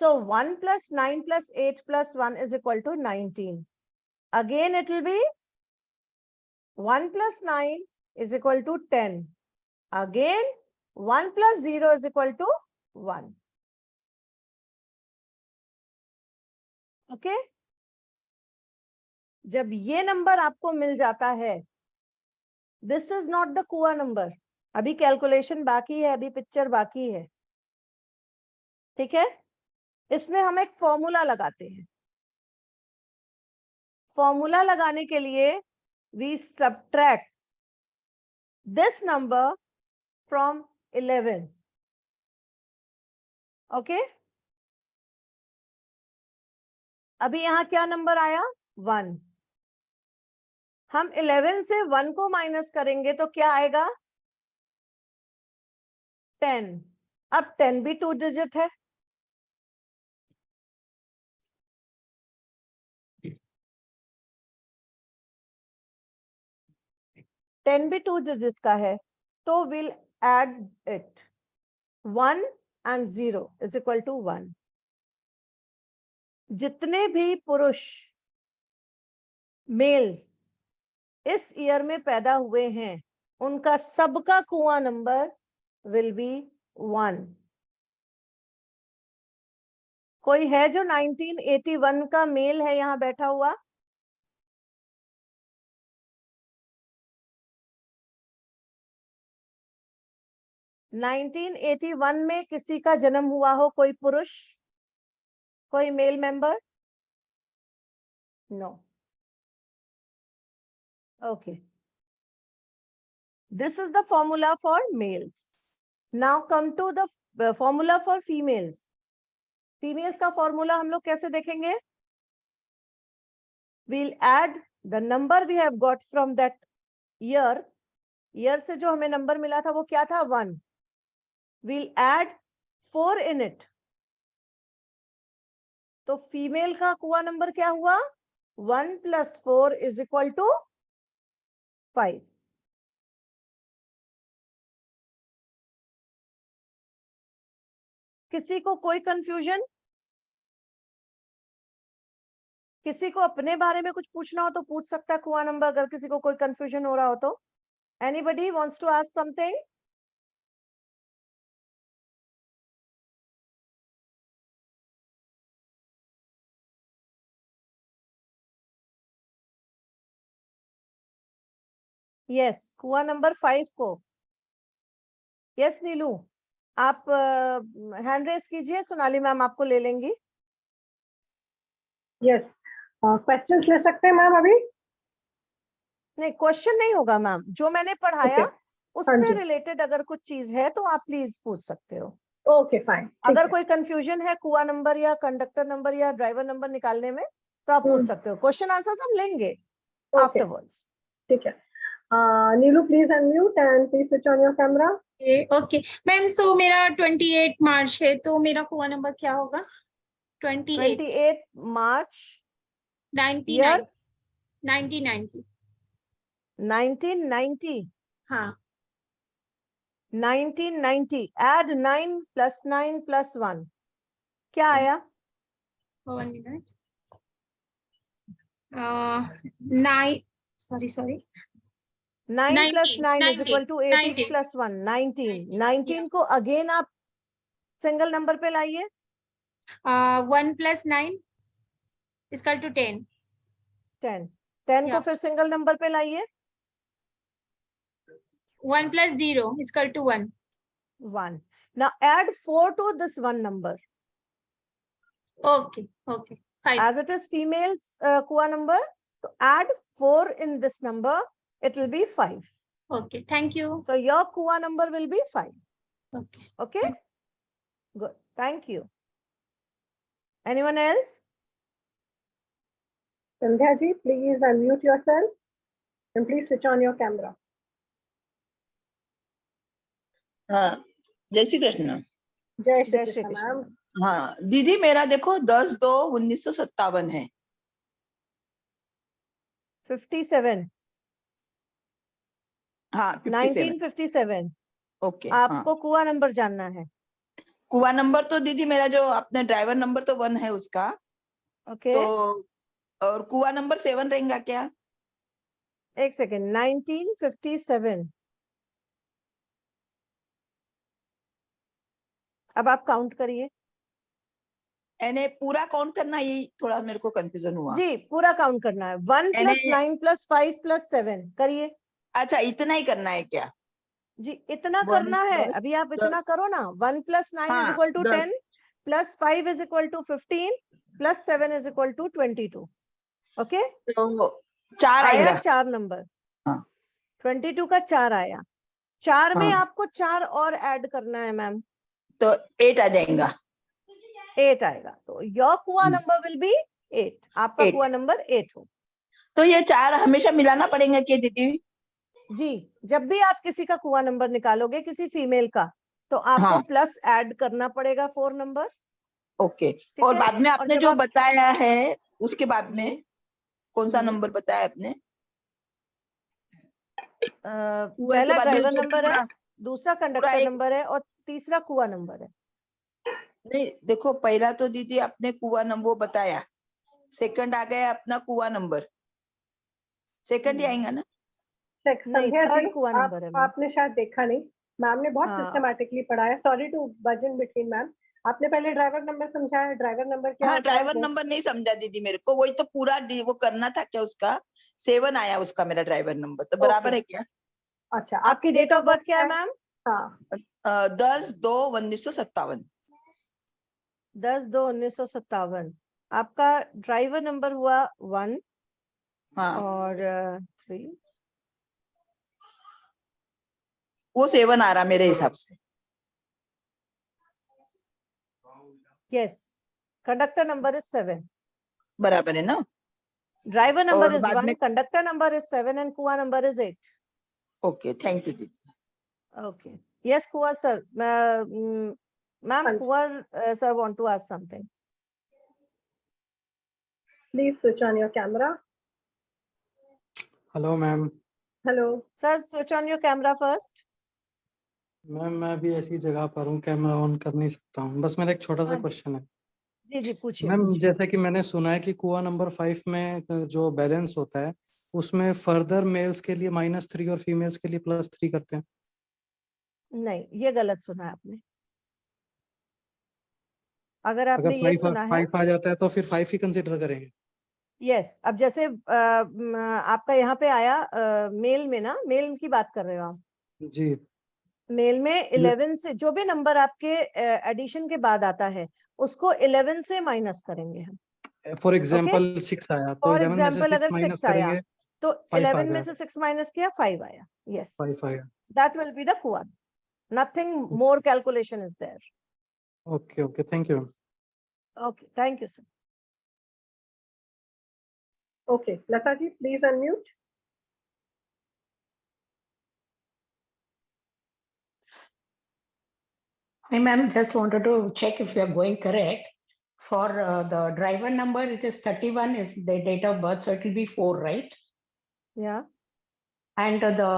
so 1 plus 9 plus 8 plus 1 is equal to 19. Again it will be 1 plus 9 is equal to 10. Again, 1 plus 0 is equal to 1. Okay? जब ये नंबर आपको मिल जाता है, this is not the कुआ number. अभी calculation बाकी है, अभी पिक्चर बाकी है. ठीक है? इसमें हम एक फॉर्मूला लगाते हैं. फॉर्मूला लगाने के लिए we subtract this number from 11. Okay? अभी यहाँ क्या नंबर आया? 1. हम 11 से 1 को माइनस करेंगे तो क्या आएगा? 10. अब 10 भी 2 डिजिट है. टेन भी 2 डिजिट का है, तो will add it. 1 and 0 is equal to 1. जितने भी पुरुष मेल्स इस ईयर में पैदा हुए हैं, उनका सबका कुआ नंबर विल बी 1. कोई है जो 1981 का मेल है यहाँ बैठा हुआ? नाइनटीन 81 में किसी का जन्म हुआ हो, कोई पुरुष, कोई male member? No. Okay. This is the formula for males. Now come to the formula for females. Females का formula हम लोग कैसे देखेंगे? We'll add the number we have got from that year. Year से जो हमें number मिला था वो क्या था? 1. We'll add 4 in it. तो female का कुआ number क्या हुआ? 1 plus 4 is equal to 5. किसी को कोई कंफ्यूजन? किसी को अपने बारे में कुछ पूछना हो तो पूछ सकता है कुआ नंबर, अगर किसी को कोई कंफ्यूजन हो रहा हो तो. Anybody wants to ask something? Yes, kua number 5 को. यस नीलू. आप हैंड रेस कीजिए, सोनाली मैम आपको ले लेंगी। यस, क्वेश्चंस ले सकते हैं मैम अभी? नहीं, क्वेश्चन नहीं होगा मैम, जो मैंने पढ़ाया हाँ उससे जी। रिलेटेड अगर कुछ चीज है तो आप प्लीज पूछ सकते हो। ओके फाइन, अगर कोई कंफ्यूजन है कुआ नंबर या कंडक्टर नंबर या ड्राइवर नंबर निकालने में तो आप पूछ सकते हो। क्वेश्चन आंसर्स हम लेंगे ओके आफ्टरवर्ड्स। ठीक है। Neelu please unmute and please switch on your camera. Okay ma'am, so मेरा 28 मार्च है, तो मेरा कुआ नंबर क्या होगा? 28 28 मार्च 99 ईयर 1990। 1990। हाँ 1990 add 9 plus 9 plus 1 क्या आया? 1 minute. 9 sorry 9 plus 9 is 19 equal to 18 19 plus 1 19 19 19 को अगेन आप सिंगल नंबर पे लाइए। 1 + 9 इक्वल टू 10। 10 10 को Yeah. फिर सिंगल नंबर पे लाइए। 1 + 0 equal to 1। 1 now add 4 to this one number okay 5। as it is females Kua number, so add 4 in this number, it will be 5. Okay thank you. So your Kua number will be 5. Okay Okay, good, thank you. Anyone else? Sandhya ji please unmute yourself and please switch on your camera. हाँ, जय श्री कृष्ण। जय जय Shri Shri Krishna Krishna. Ma'am. हाँ दीदी, मेरा देखो 10/2/1957 है। 57 हाँ 57। 1957 ओके। आपको हाँ, कुआ नंबर जानना है। कुआ नंबर तो दीदी मेरा जो अपने ड्राइवर नंबर तो 1 है उसका, ओके तो और कुआ नंबर 7 रहेगा क्या? एक सेकेंड 1957 अब आप काउंट करिए यानी पूरा काउंट करना, यही थोड़ा मेरे को कंफ्यूजन हुआ। जी, पूरा काउंट करना है। 1 + 9 + 5 + 7 करिए अच्छा, इतना ही करना है क्या? जी, इतना 1 करना है। 10 अभी आप इतना 10। करो ना। 1 + 9 हाँ, is equal to 10 10 + 5 is equal to 15 + 7 is equal to 22. Okay, तो 4 आया आएगा। 4 नंबर। हाँ 22 का 4 आया। 4 में हाँ, आपको 4 और ऐड करना है मैम, तो 8 आ जाएगा। 8 आएगा। तो योर कुआ नंबर विल बी 8। आपका 8। कुआ नंबर 8 हो। तो ये 4 हमेशा मिलाना पड़ेगा क्या दीदी? जी, जब भी आप किसी का कुआ नंबर निकालोगे किसी फीमेल का, तो आपको हाँ प्लस ऐड करना पड़ेगा 4 नंबर। ओके। ठीक और है, बाद में और आपने जब जो आप बताया है उसके बाद में कौन सा नंबर बताया आपने? कुएं के पहला बाद में ड्राइवर जो नंबर है, पूरा दूसरा पूरा कंडक्टर एक, नंबर है और तीसरा कुआ नंबर है। नहीं देखो, पहला तो दीदी आपने कुआ नंबर वो बताया, सेकंड आ गया अपना कुआ नंबर, सेकंड ही आएगा ना? नहीं, संध्या जी थर्ड कुआ नंबर है मैम। आपने शायद देखा नहीं, मैम ने बहुत हाँ। सिस्टमैटिकली पढ़ाया। सॉरी टू बज इन बिटवीन मैम। आपने पहले ड्राइवर नंबर समझाया, ड्राइवर नंबर क्या हाँ, होता है? ड्राइवर नंबर नहीं समझा दीदी मेरे को, वही तो पूरा वो करना था क्या उसका। 7 आया उसका मेरा ड्राइवर नंबर, तो बराबर है क्या? अच्छा, आपकी डेट ऑफ बर्थ क्या है मैम? हाँ 10/2/1957। 10/2/1957। आपका ड्राइवर नंबर हुआ 1 हाँ, और 3। वो 7 आ रहा मेरे हिसाब से। यस, कंडक्टर नंबर इज 7, बराबर है ना? ड्राइवर नंबर और इज बाद 1, में कंडक्टर नंबर इज 7 एंड कुआ number is 8। Okay, thank you दीदी। Okay. Yes, Kuar sir. Ma'am, हाँ जी। Kuar sir want to ask something. Please switch on your camera. Hello ma'am. Hello Sir, switch on your camera first. Ma'am मैं अभी ऐसी जगह पर हूँ, camera on कर नहीं सकता हूँ। बस मेरा एक छोटा सा हाँ जी। क्वेश्चन है जी जी, पूछिए मैम। पूछिए। जैसा कि मैंने सुना है कि कुआ नंबर 5 में जो बैलेंस होता है उसमें फर्दर मेल्स के लिए -3 और फीमेल्स के लिए +3 करते हैं। नहीं, ये गलत सुना है आपने। अगर अगर आपने ये 5 सुना है, 5 आ जाता है तो फिर 5 ही कंसिडर करेंगे। यस। अब जैसे आपका यहाँ पे आया मेल में ना, मेल की बात कर रहे हो आप? जी मेल में 11 से जो भी नंबर आपके एडिशन के बाद आता है उसको 11 से माइनस करेंगे हम। फॉर एग्जाम्पल 6 आया तो फॉर 11 में से एग्जाम्पल 6 अगर माइनस 6 आया करेंगे तो 5 आ 11 में गया, से 6 माइनस किया 5 आया। यस, 5 आया। That will be the kua. Nothing more calculation is there. Okay okay, thank you. Okay, thank you sir. Okay, Lata ji, please unmute. Hi, ma'am. Just wanted to check if you are going correct. For the driver number, it is 31 is the date of birth, so it will be 4, right? या And the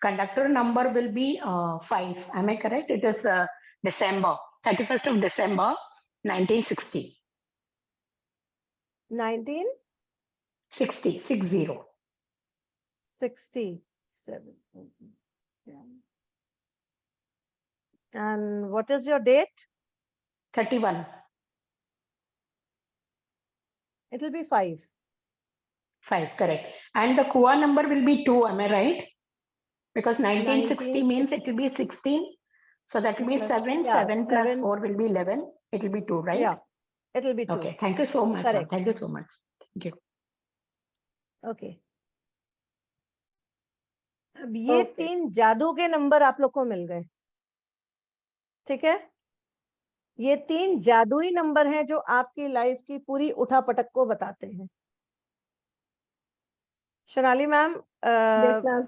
conductor number will be 5. Am I correct? It is December, 31st of December, 1960. 1967. 60. And what is your date? 31. It will be 5. 5, correct. And the KUA number will be 2, am I right? Because 1960 means it will be 16. So that will be Plus, 7. yeah, 7 plus 7. 4 will be 11. It will be 2, right? Yeah, it will be 2. Okay. Thank you so much. ma'am. Correct. Thank you so much. Thank you. Okay, अब ये Okay. 3 जादू के number आप लोग को मिल गए, ठीक है। ये 3 जादुई नंबर हैं जो आपकी लाइफ की पूरी उठापटक को बताते हैं। Sonali ma'am, Yes, ma'am.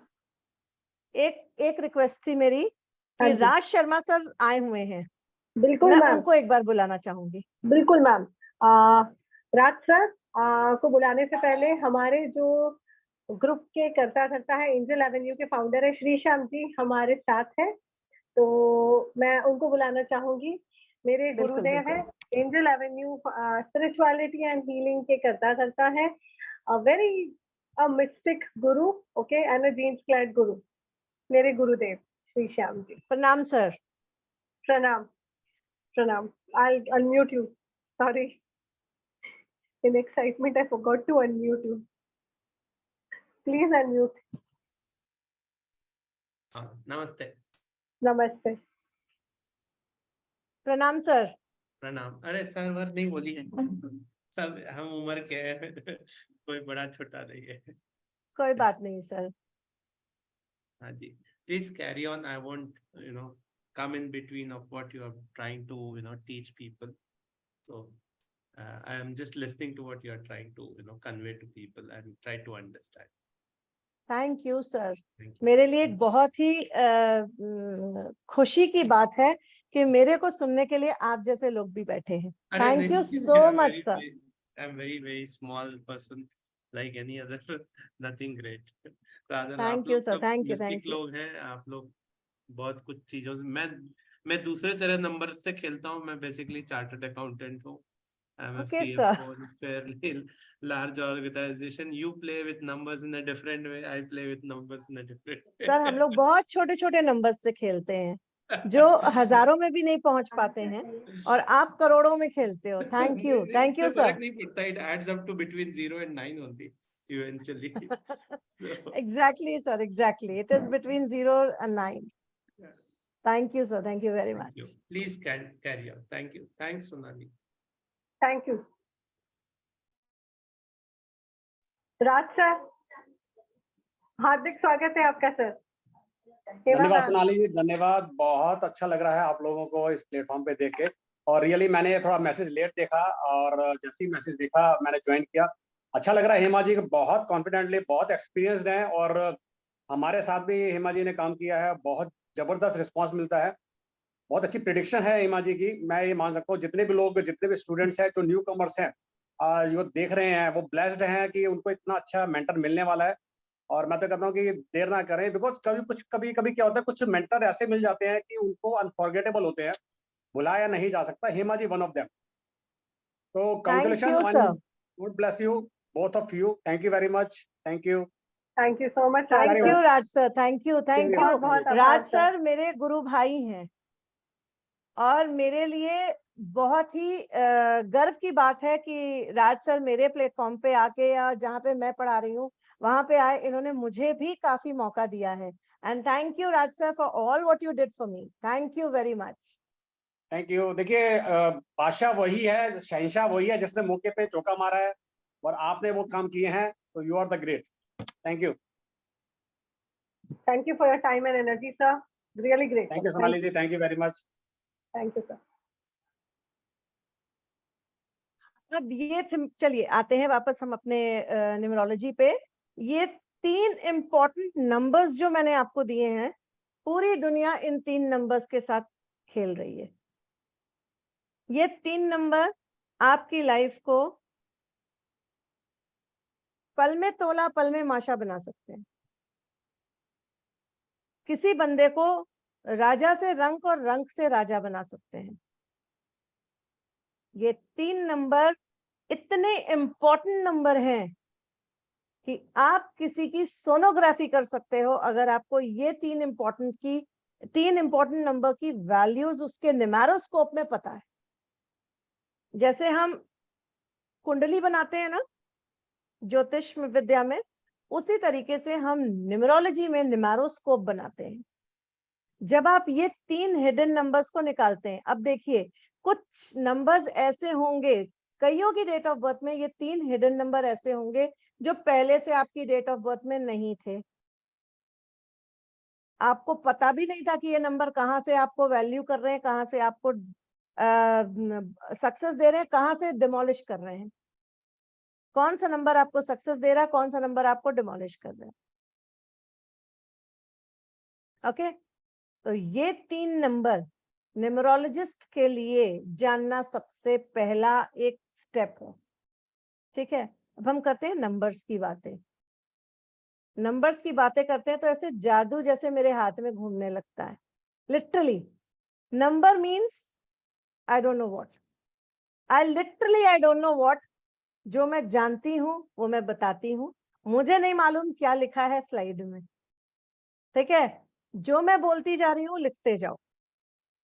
एक रिक्वेस्ट थी मेरी हाँ कि जी। राज शर्मा सर आए हुए हैं, बिल्कुल मैं मैम, उनको एक बार बुलाना चाहूंगी। बिल्कुल मैम। राज सर को बुलाने से पहले हमारे जो ग्रुप के करता है एंजल एवेन्यू के फाउंडर है श्री श्याम जी हमारे साथ है, तो मैं उनको बुलाना चाहूंगी। मेरे बिल्कुल, गुरुदेव है, angel Avenue spirituality and healing के करता है, very mistake Guru, okay, and a James clad गुरु, मेरे गुरुदेव श्री श्याम जी। प्रणाम सर। प्रणाम प्रणाम। I'll unmute you. Sorry. In excitement, I forgot to unmute you. Please unmute. नमस्ते। नमस्ते। प्रणाम सर। प्रणाम। अरे सर वर नहीं बोली है, सब हम उम्र के हैं, कोई बड़ा छोटा नहीं है। कोई बात नहीं सर। हाँ जी, please carry on. I won't come in between of what you are trying to teach people, so I am just listening to what you are trying to convey to people and try to understand. Thank you sir. Thank you. मेरे लिए एक बहुत ही खुशी की बात है कि मेरे को सुनने के लिए आप जैसे लोग भी बैठे हैं। अरे थैंक नहीं, you I'm so very, much sir. I'm very small person like any other, nothing great. Rather Thank आप you, लोग sir. सब Thank you, mystic thank you. लोग हैं, आप लोग बहुत कुछ चीजों से मैं दूसरे तरह नंबर से खेलता हूँ। मैं बेसिकली चार्टर्ड अकाउंटेंट हूँ। I'm a Okay, CFO in a fairly large organization. You play with numbers in a different way. I play with numbers in a different way. Sir हम लोग बहुत छोटे छोटे नंबर से खेलते हैं जो हजारों में भी नहीं पहुंच पाते हैं, और आप करोड़ों में खेलते हो। थैंक यू इससे सर। फर्क नहीं पड़ता। It adds up to between 0 and 9 only eventually. Exactly sir, exactly, it is between 0 and 9। Thank you sir, thank you very Thank you. Much. Please carry on. Thank you. Thanks, Sonali. Thank you. Raj sir, हार्दिक स्वागत है आपका sir. धन्यवाद सोनाली जी, धन्यवाद। बहुत अच्छा लग रहा है आप लोगों को इस प्लेटफॉर्म पे देख के, और रियली मैंने थोड़ा मैसेज लेट देखा और जैसे ही मैसेज देखा मैंने ज्वाइन किया। अच्छा लग रहा है। हेमा जी बहुत कॉन्फिडेंटली, बहुत एक्सपीरियंस्ड हैं, और हमारे साथ भी हेमा जी ने काम किया है। बहुत जबरदस्त रिस्पॉन्स मिलता है। बहुत अच्छी प्रिडिक्शन है हेमा जी की। मैं ये मान सकता हूँ जितने भी लोग, जितने भी स्टूडेंट्स हैं जो न्यू कमर्स हैं, जो देख रहे हैं, वो ब्लेस्ड हैं कि उनको इतना अच्छा मेंटर मिलने वाला है। और मैं तो कहता हूँ कि देर ना करें, बिकॉज कभी कभी क्या होता है, कुछ मेंटर ऐसे मिल जाते हैं कि उनको अनफॉरगेटेबल होते हैं, भुलाया नहीं जा सकता। Hema ji one of them. तो congratulation, God bless you both of you. Thank you very much. Thank you. Thank you so much. Thank you Raj sir, thank you बहुत राज सर। मेरे गुरु भाई हैं, और मेरे लिए बहुत ही गर्व की बात है कि राज सर मेरे प्लेटफॉर्म पे आके, या जहाँ पे मैं पढ़ा रही हूँ वहां पे आए। इन्होंने मुझे भी काफी मौका दिया है। And thank you, Raj sir, for all what you did for me. Thank you very much. Thank you. देखिए बादशाह वही है, शहंशाह वही है जिसने मौके पे चौका मारा है, और आपने वो काम किए हैं, तो you are the great. Thank you. Thank you for your time and energy, sir. Really great. Thank you Sonali ji, thank you very much. Thank you, sir. अब ये चलिए आते हैं वापस हम अपने न्यूमरोलॉजी पे। ये 3 इंपॉर्टेंट नंबर्स जो मैंने आपको दिए हैं, पूरी दुनिया इन 3 नंबर्स के साथ खेल रही है। ये 3 नंबर आपकी लाइफ को पल में तोला पल में माशा बना सकते हैं। किसी बंदे को राजा से रंक और रंक से राजा बना सकते हैं। ये 3 नंबर इतने इंपॉर्टेंट नंबर हैं कि आप किसी की सोनोग्राफी कर सकते हो अगर आपको ये 3 इंपॉर्टेंट नंबर की वैल्यूज उसके न्यूमेरोस्कोप में पता है। जैसे हम कुंडली बनाते हैं ना ज्योतिष विद्या में, उसी तरीके से हम न्यूमरोलॉजी में न्यूमेरोस्कोप बनाते हैं। जब आप ये 3 हिडन नंबर्स को निकालते हैं, अब देखिए कुछ नंबर्स ऐसे होंगे, कईयों की डेट ऑफ बर्थ में ये 3 हिडन नंबर ऐसे होंगे जो पहले से आपकी डेट ऑफ बर्थ में नहीं थे। आपको पता भी नहीं था कि ये नंबर कहाँ से आपको वैल्यू कर रहे हैं, कहाँ से आपको सक्सेस दे रहे हैं, कहाँ से डिमोलिश कर रहे हैं। कौन सा नंबर आपको सक्सेस दे रहा है, कौन सा नंबर आपको डिमोलिश कर रहा है। ओके, तो ये 3 नंबर न्यूमरोलॉजिस्ट के लिए जानना सबसे पहला एक स्टेप है। ठीक है, अब हम करते हैं नंबर्स की बातें। नंबर्स की बातें करते हैं तो ऐसे जादू जैसे मेरे हाथ में घूमने लगता है। Literally number means I don't know what, I don't know what. जो मैं जानती हूँ वो मैं बताती हूँ। मुझे नहीं मालूम क्या लिखा है स्लाइड में। ठीक है, जो मैं बोलती जा रही हूँ लिखते जाओ,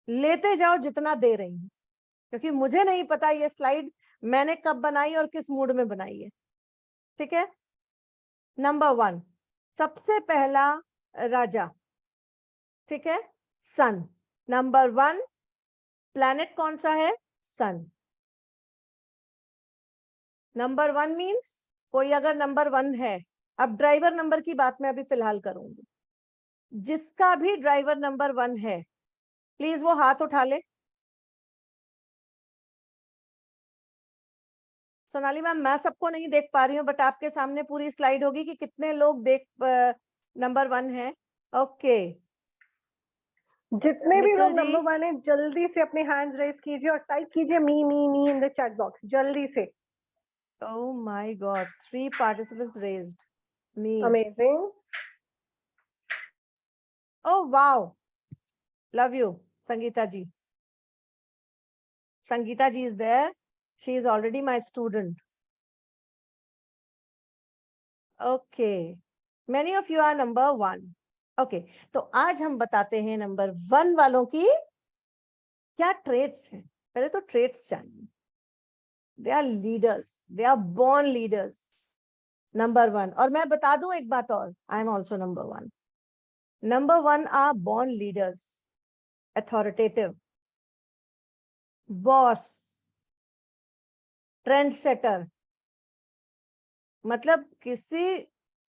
लेते जाओ जितना दे रही हूँ, क्योंकि मुझे नहीं पता ये स्लाइड मैंने कब बनाई और किस मूड में बनाई है। ठीक है, नंबर 1 सबसे पहला राजा, ठीक है, सन। नंबर 1 प्लैनेट कौन सा है? सन। नंबर 1 मीन्स कोई अगर नंबर 1 है, अब ड्राइवर नंबर की बात मैं अभी फिलहाल करूंगी। जिसका भी ड्राइवर नंबर 1 है प्लीज वो हाथ उठा ले। सोनाली मैम, मैं सबको नहीं देख पा रही हूँ, बट आपके सामने पूरी स्लाइड होगी कि कितने लोग देख नंबर 1 है। ओके, जितने भी मित्तल लोग जी। नंबर 1 है जल्दी से अपने हैंड्स रेज कीजिए और टाइप कीजिए मी इन द चैट बॉक्स जल्दी से। Oh my God, 3 participants raised. Me. Amazing. Oh wow, love you, Sangeeta ji. Sangeeta ji is there. She is already my student. Okay, many of you are number 1. Okay, तो आज हम बताते हैं number 1 वालों की क्या ट्रेट्स हैं। पहले तो ट्रेट्स जानिए। They are leaders. They are born leaders. Number 1, और मैं बता दूं एक बात और, I am also number 1. Number 1 are born leaders, authoritative, boss, trendsetter. मतलब किसी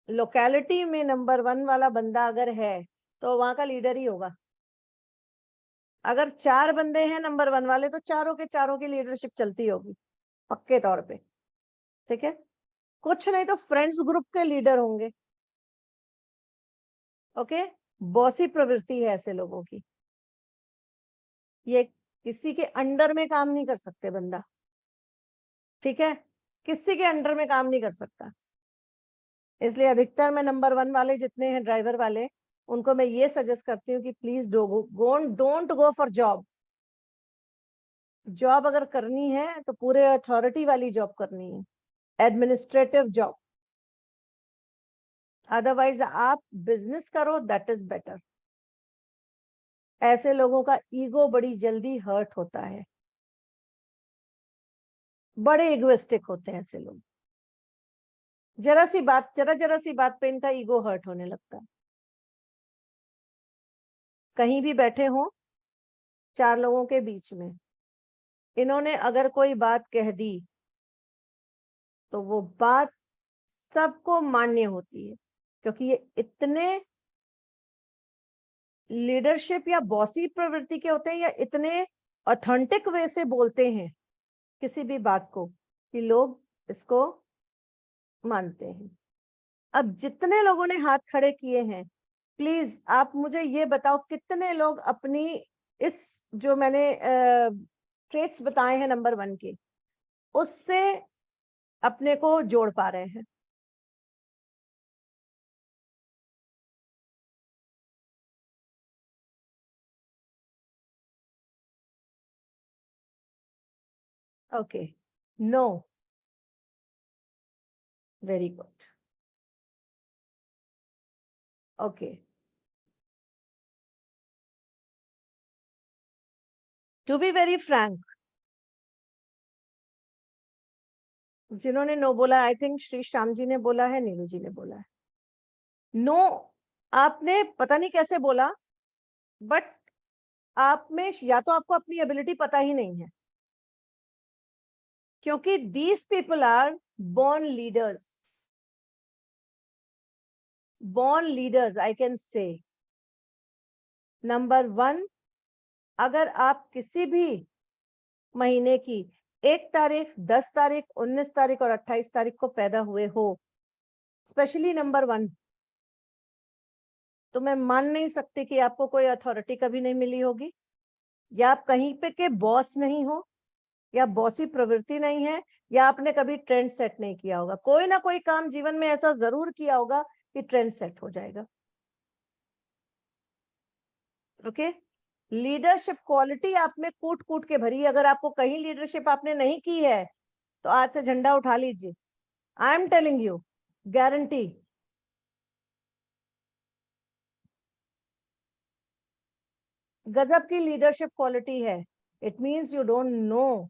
लोकेलिटी में नंबर 1 वाला बंदा अगर है तो वहां का लीडर ही होगा। अगर 4 बंदे हैं नंबर 1 वाले तो चारों के चारों की लीडरशिप चलती होगी पक्के तौर पे। ठीक है, कुछ नहीं तो फ्रेंड्स ग्रुप के लीडर होंगे। ओके, बॉसी प्रवृत्ति है ऐसे लोगों की। ये किसी के अंडर में काम नहीं कर सकते बंदा। ठीक है, किसी के अंडर में काम नहीं कर सकता। इसलिए अधिकतर मैं नंबर 1 वाले जितने हैं ड्राइवर वाले, उनको मैं ये सजेस्ट करती हूँ कि please don't go for job. Job अगर करनी है तो पूरे अथॉरिटी वाली जॉब करनी है, एडमिनिस्ट्रेटिव जॉब। अदरवाइज आप बिजनेस करो, दैट इज बेटर। ऐसे लोगों का ईगो बड़ी जल्दी हर्ट होता है, बड़े इगोइस्टिक होते हैं ऐसे लोग। जरा सी बात पे इनका ईगो हर्ट होने लगता है। कहीं भी बैठे हों, 4 लोगों के बीच में, इन्होंने अगर कोई बात कह दी तो वो बात सबको मान्य होती है, क्योंकि ये इतने लीडरशिप या बॉसी प्रवृत्ति के होते हैं, या इतने ऑथेंटिक वे से बोलते हैं किसी भी बात को कि लोग इसको मानते हैं। अब जितने लोगों ने हाथ खड़े किए हैं, प्लीज आप मुझे ये बताओ कितने लोग अपनी इस जो मैंने ट्रेट्स बताए हैं नंबर 1 के, उससे अपने को जोड़ पा रहे हैं। Okay, no, very good, okay. To be very frank, जिन्होंने नो बोला, आई थिंक श्री श्याम जी ने बोला है, नीलू जी ने बोला है। नो आपने पता नहीं कैसे बोला, बट आप में या तो आपको अपनी एबिलिटी पता ही नहीं है, क्योंकि these people are born leaders, born leaders I can say। Number 1, अगर आप किसी भी महीने की 1 तारीख, 10 तारीख, 19 तारीख और 28 तारीख को पैदा हुए हो, स्पेशली नंबर 1, तो मैं मान नहीं सकती कि आपको कोई अथॉरिटी कभी नहीं मिली होगी, या आप कहीं पे के बॉस नहीं हो, या बॉसी प्रवृत्ति नहीं है, या आपने कभी ट्रेंड सेट नहीं किया होगा। कोई ना कोई काम जीवन में ऐसा जरूर किया होगा कि ट्रेंड सेट हो जाएगा। ओके, लीडरशिप क्वालिटी आप में कूट कूट के भरी। अगर आपको कहीं लीडरशिप आपने नहीं की है तो आज से झंडा उठा लीजिए। I am telling you, guarantee. गजब की लीडरशिप क्वालिटी है। It means you don't know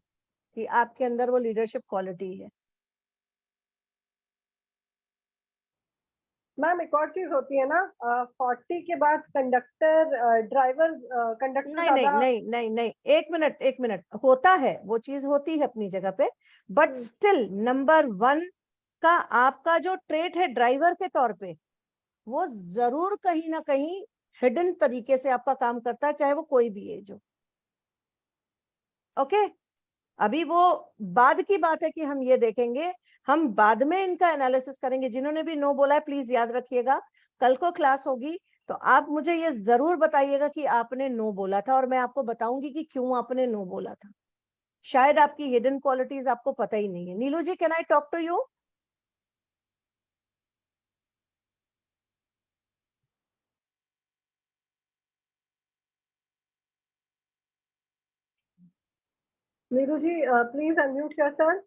कि आपके अंदर वो लीडरशिप क्वालिटी है। मैम एक और चीज होती है ना, 40 के बाद कंडक्टर, ड्राइवर, कंडक्टर नहीं नहीं नहीं नहीं नहीं, एक मिनट होता है, वो चीज होती है अपनी जगह पे, बट स्टिल नंबर 1 का आपका जो ट्रेट है ड्राइवर के तौर पे, वो जरूर कहीं ना कहीं हिडन तरीके से आपका काम करता है, चाहे वो कोई भी एज हो। ओके, अभी वो बाद की बात है कि हम ये देखेंगे, हम बाद में इनका एनालिसिस करेंगे। जिन्होंने भी नो बोला है प्लीज याद रखिएगा, कल को क्लास होगी तो आप मुझे ये जरूर बताइएगा कि आपने नो बोला था, और मैं आपको बताऊंगी कि क्यों आपने नो बोला था। शायद आपकी हिडन क्वालिटीज आपको पता ही नहीं है। Neelu ji, can I talk to you? Neeru ji, please unmute yourself.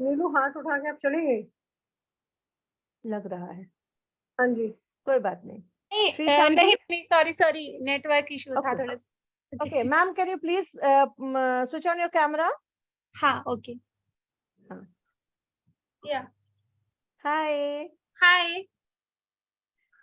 Neelu हाथ उठा के आप चली गई, लग रहा है। हाँ जी। कोई बात नहीं। श्री नहीं शाम जी? नहीं please, sorry sorry, network issue था Okay. थोड़ा सा। Okay ma'am, can you please switch on your camera? हाँ ओके, हाँ, या हाय। हाय।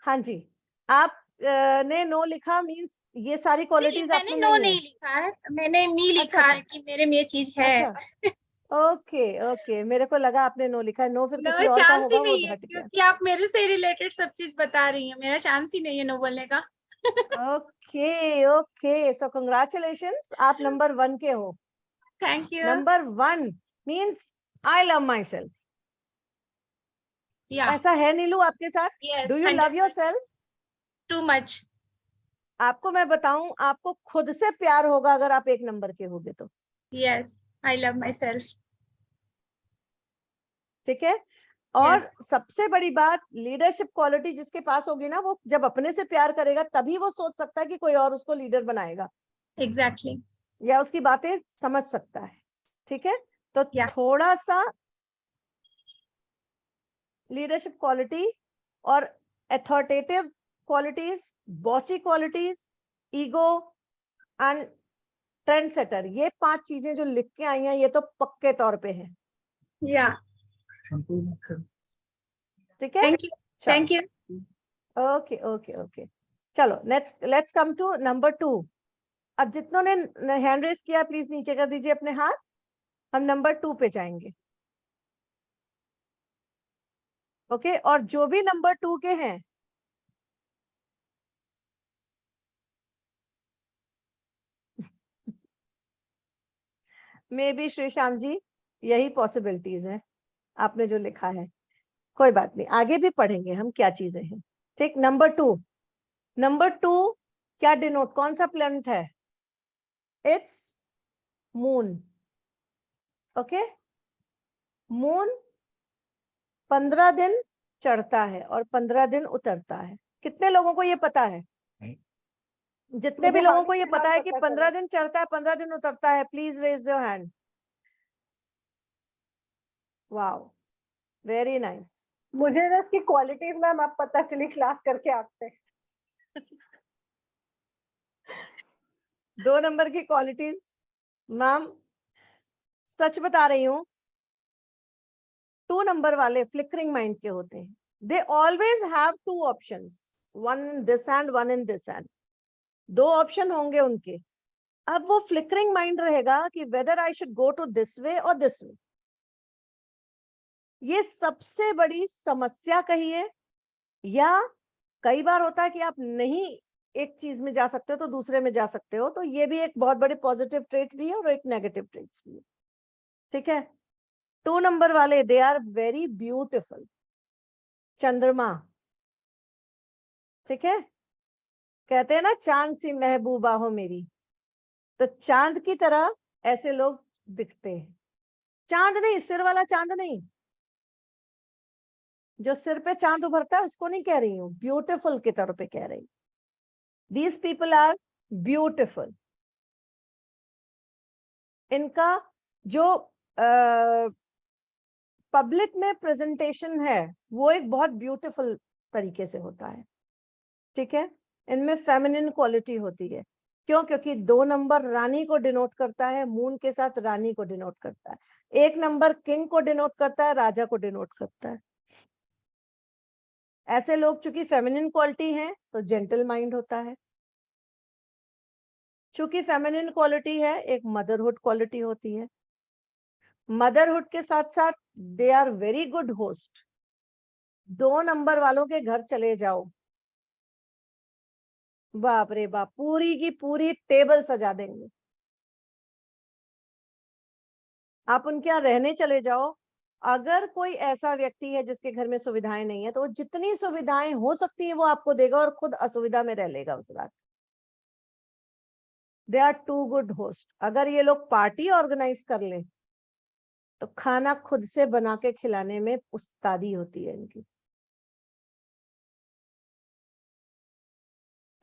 हाँ जी, आप ने नो लिखा, मींस ये सारी क्वालिटीज आप मैंने में नो नहीं नहीं है। लिखा है, मैंने मी लिखा अच्छा, है कि मेरे में ये चीज है। अच्छा, ओके ओके, मेरे को लगा आपने नो लिखा है। नो फिर नो किसी और का चांस ही होगा, वो नहीं है, घट गया। क्योंकि आप मेरे से रिलेटेड सब चीज बता रही हैं, मेरा चांस ही नहीं है नो बोलने का। ओके ओके, सो कंग्रेचुलेशंस, आप नंबर 1 के हो। Thank you. Number 1 means I love my self. या ऐसा है नीलू आपके साथ? Yes, do you love your self? Too much. आपको मैं बताऊं, आपको खुद से प्यार होगा अगर आप 1 नंबर के होगे तो। Yes, I love my self. ठीक है, और Yes. सबसे बड़ी बात, लीडरशिप क्वालिटी जिसके पास होगी ना, वो जब अपने से प्यार करेगा तभी वो सोच सकता है कि कोई और उसको लीडर बनाएगा, एग्जैक्टली। या उसकी बातें समझ सकता है। ठीक है, तो Yeah. थोड़ा सा लीडरशिप क्वालिटी और authoritative qualities, bossy qualities, ego and trend setter, ये 5 चीजें जो लिख के आई हैं, ये तो पक्के तौर पे है। या ठीक है? Thank you. Thank you. Okay okay okay, चलो लेट्स कम टू नंबर 2। अब जितनों ने हैंड रेस किया प्लीज नीचे कर दीजिए अपने हाथ। हम नंबर 2 पे जाएंगे। ओके, और जो भी नंबर 2 के हैं मे बी श्रीशाम जी यही पॉसिबिलिटीज है आपने जो लिखा है। कोई बात नहीं, आगे भी पढ़ेंगे हम क्या चीजें हैं। ठीक, नंबर 2, नंबर 2 क्या डिनोट, कौन सा प्लैनेट है? It's moon. ओके, मून 15 दिन चढ़ता है और 15 दिन उतरता है। कितने लोगों को ये पता है? जितने भी मुझे लोगों हाल को ये फिलहाल पता है कि पता 15 चला। दिन चढ़ता है 15 दिन उतरता है, please raise your hand. Wow, very nice. मुझे ना इसकी क्वालिटीज मैम अब पता चली क्लास करके आपसे। 2 नंबर की क्वालिटीज मैम सच बता रही हूँ, 2 नंबर वाले फ्लिकरिंग माइंड के होते हैं। They always have 2 options, one in this hand one in this hand. 2 option होंगे उनके। अब वो फ्लिकरिंग माइंड रहेगा कि whether I should go to this way और दिस वे। ये सबसे बड़ी समस्या कहिए, या कई बार होता है कि आप नहीं एक चीज में जा सकते हो तो दूसरे में जा सकते हो, तो ये भी एक बहुत बड़े पॉजिटिव ट्रेट भी है और एक नेगेटिव ट्रेट्स भी है। ठीक है, 2 नंबर वाले दे आर वेरी ब्यूटिफुल, चंद्रमा। ठीक है, कहते हैं ना चांद सी महबूबा हो मेरी, तो चांद की तरह ऐसे लोग दिखते हैं। चांद नहीं, सिर वाला चांद नहीं, जो सिर पे चांद उभरता है उसको नहीं कह रही हूँ, ब्यूटिफुल की तरह पे कह रही हूँ। These people are beautiful. इनका जो पब्लिक में प्रेजेंटेशन है वो एक बहुत ब्यूटीफुल तरीके से होता है। ठीक है, इनमें फेमिनिन क्वालिटी होती है। क्यों? क्योंकि 2 नंबर रानी को डिनोट करता है, मून के साथ रानी को डिनोट करता है। 1 नंबर किंग को डिनोट करता है, राजा को डिनोट करता है। ऐसे लोग चूंकि फेमिनिन क्वालिटी है तो जेंटल माइंड होता है। चूंकि फेमिनिन क्वालिटी है एक मदरहुड क्वालिटी होती है। मदरहुड के साथ साथ they are very good host. 2 number वालों के घर चले जाओ, बाप रे बाप, पूरी की पूरी टेबल सजा देंगे। आप उनके यहाँ रहने चले जाओ, अगर कोई ऐसा व्यक्ति है जिसके घर में सुविधाएं नहीं है तो जितनी सुविधाएं हो सकती है वो आपको देगा और खुद असुविधा में रह लेगा उस रात। They are too good host. अगर ये लोग पार्टी ऑर्गेनाइज कर लें तो खाना खुद से बना के खिलाने में उस्तादी होती है इनकी।